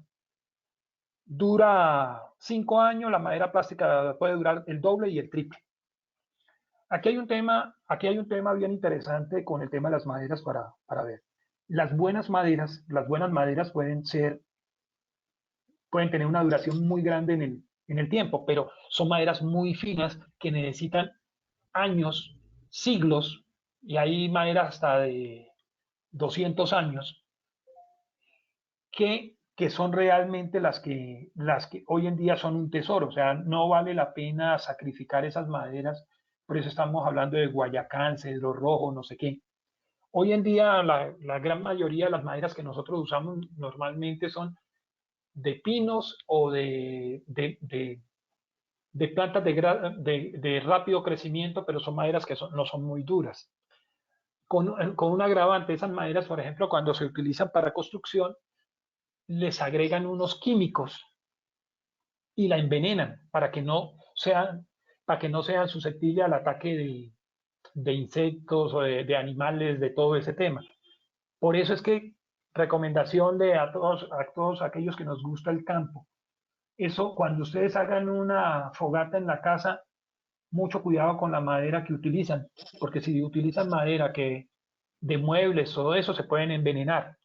dura 5 años, la madera plástica puede durar el doble y el triple. Aquí hay un tema bien interesante con el tema de las maderas para ver. Las buenas maderas pueden tener una duración muy grande en el tiempo, pero son maderas muy finas que necesitan años, siglos, y hay maderas hasta de 200 años, que son realmente las que hoy en día son un tesoro. O sea, no vale la pena sacrificar esas maderas. Por eso estamos hablando de Guayacán, cedro rojo, no sé qué. Hoy en día la gran mayoría de las maderas que nosotros usamos normalmente son de pinos o de plantas de rápido crecimiento, pero son maderas que no son muy duras. Con un agravante, esas maderas, por ejemplo, cuando se utilizan para construcción, les agregan unos químicos y la envenenan para que no sean, para que no sean susceptibles al ataque de insectos o de animales, de todo ese tema. Por eso es que recomendación a todos aquellos que nos gusta el campo. Eso, cuando ustedes hagan una fogata en la casa, mucho cuidado con la madera que utilizan, porque si utilizan madera de muebles, todo eso, se pueden envenenar.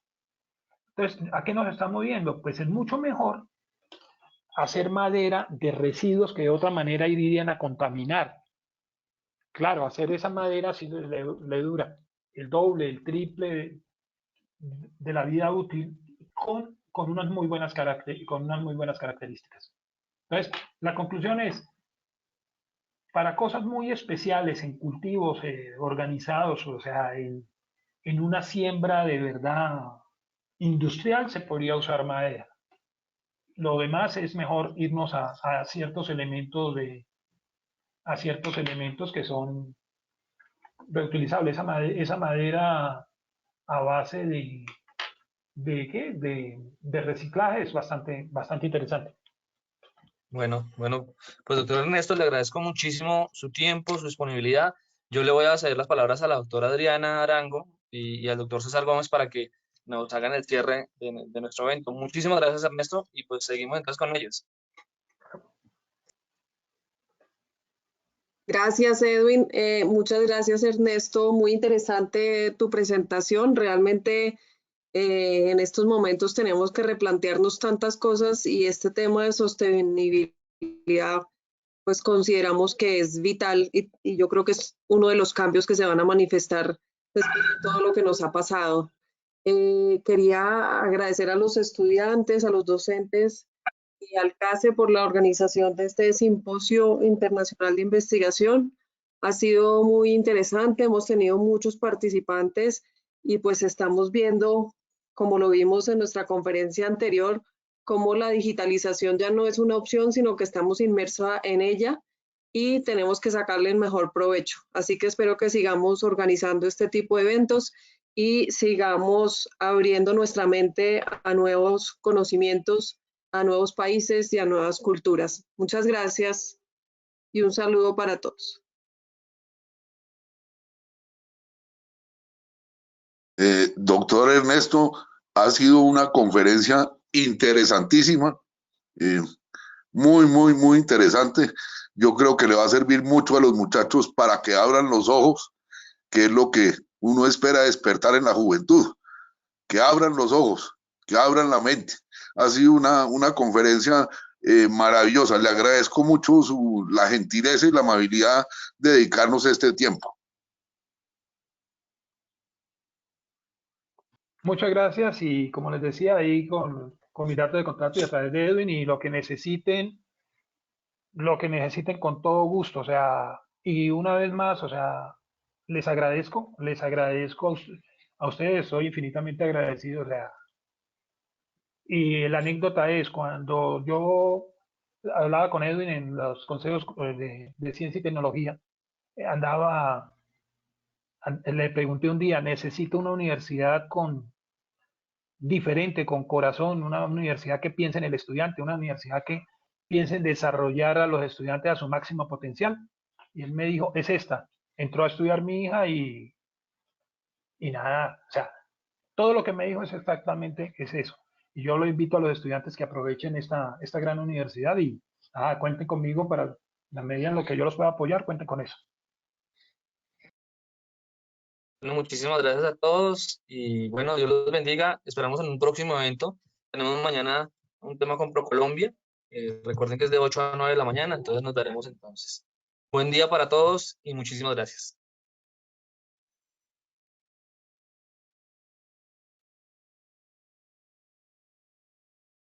Entonces, ¿a qué nos estamos viendo? Pues es mucho mejor hacer madera de residuos que de otra manera irían a contaminar. Claro, hacer esa madera sí le dura el doble, el triple de la vida útil con unas muy buenas características. Entonces, la conclusión es, para cosas muy especiales, en cultivos organizados, o sea, en una siembra de verdad industrial, se podría usar madera. Lo demás es mejor irnos a ciertos elementos que son reutilizables. Esa madera a base de reciclaje es bastante interesante. Bueno, pues doctor Ernesto, le agradezco muchísimo su tiempo, su disponibilidad. Yo le voy a ceder las palabras a la doctora Adriana Arango y al doctor César Gómez para que nos hagan el cierre de nuestro evento. Muchísimas gracias, Ernesto, y pues seguimos entonces con ellos. Gracias, Edwin. Muchas gracias, Ernesto. Muy interesante tu presentación. Realmente en estos momentos tenemos que replantearnos tantas cosas y este tema de sostenibilidad, pues consideramos que es vital y yo creo que es uno de los cambios que se van a manifestar después de todo lo que nos ha pasado. Quería agradecer a los estudiantes, a los docentes y al CASE por la organización de este simposio internacional de investigación. Ha sido muy interesante, hemos tenido muchos participantes y pues estamos viendo, como lo vimos en nuestra conferencia anterior, cómo la digitalización ya no es una opción, sino que estamos inmersos en ella y tenemos que sacarle el mejor provecho. Así que espero que sigamos organizando este tipo de eventos y sigamos abriendo nuestra mente a nuevos conocimientos, a nuevos países y a nuevas culturas. Muchas gracias y un saludo para todos. Doctor Ernesto, ha sido una conferencia interesantísima, muy interesante. Yo creo que le va a servir mucho a los muchachos para que abran los ojos, que es lo que uno espera despertar en la juventud, que abran los ojos, que abran la mente. Ha sido una conferencia maravillosa. Le agradezco mucho la gentileza y la amabilidad de dedicarnos este tiempo. Muchas gracias y como les decía, ahí con mi dato de contacto y a través de Edwin y lo que necesiten con todo gusto, o sea, y una vez más, o sea, les agradezco a ustedes, soy infinitamente agradecido, o sea, y la anécdota es cuando yo hablaba con Edwin en los consejos de ciencia y tecnología, le pregunté un día, necesito una universidad diferente, con corazón, una universidad que piense en el estudiante, una universidad que piense en desarrollar a los estudiantes a su máximo potencial. Y él me dijo, es esta. Entró a estudiar mi hija y nada, o sea, todo lo que me dijo es exactamente eso. Y yo lo invito a los estudiantes que aprovechen esta gran universidad y cuenten conmigo para la medida en lo que yo los pueda apoyar, cuenten con eso. Bueno, muchísimas gracias a todos y bueno, Dios los bendiga. Esperamos en un próximo evento. Tenemos mañana un tema con ProColombia. Recuerden que es de 8 a 9 de la mañana, entonces nos daremos entonces. Buen día para todos y muchísimas gracias.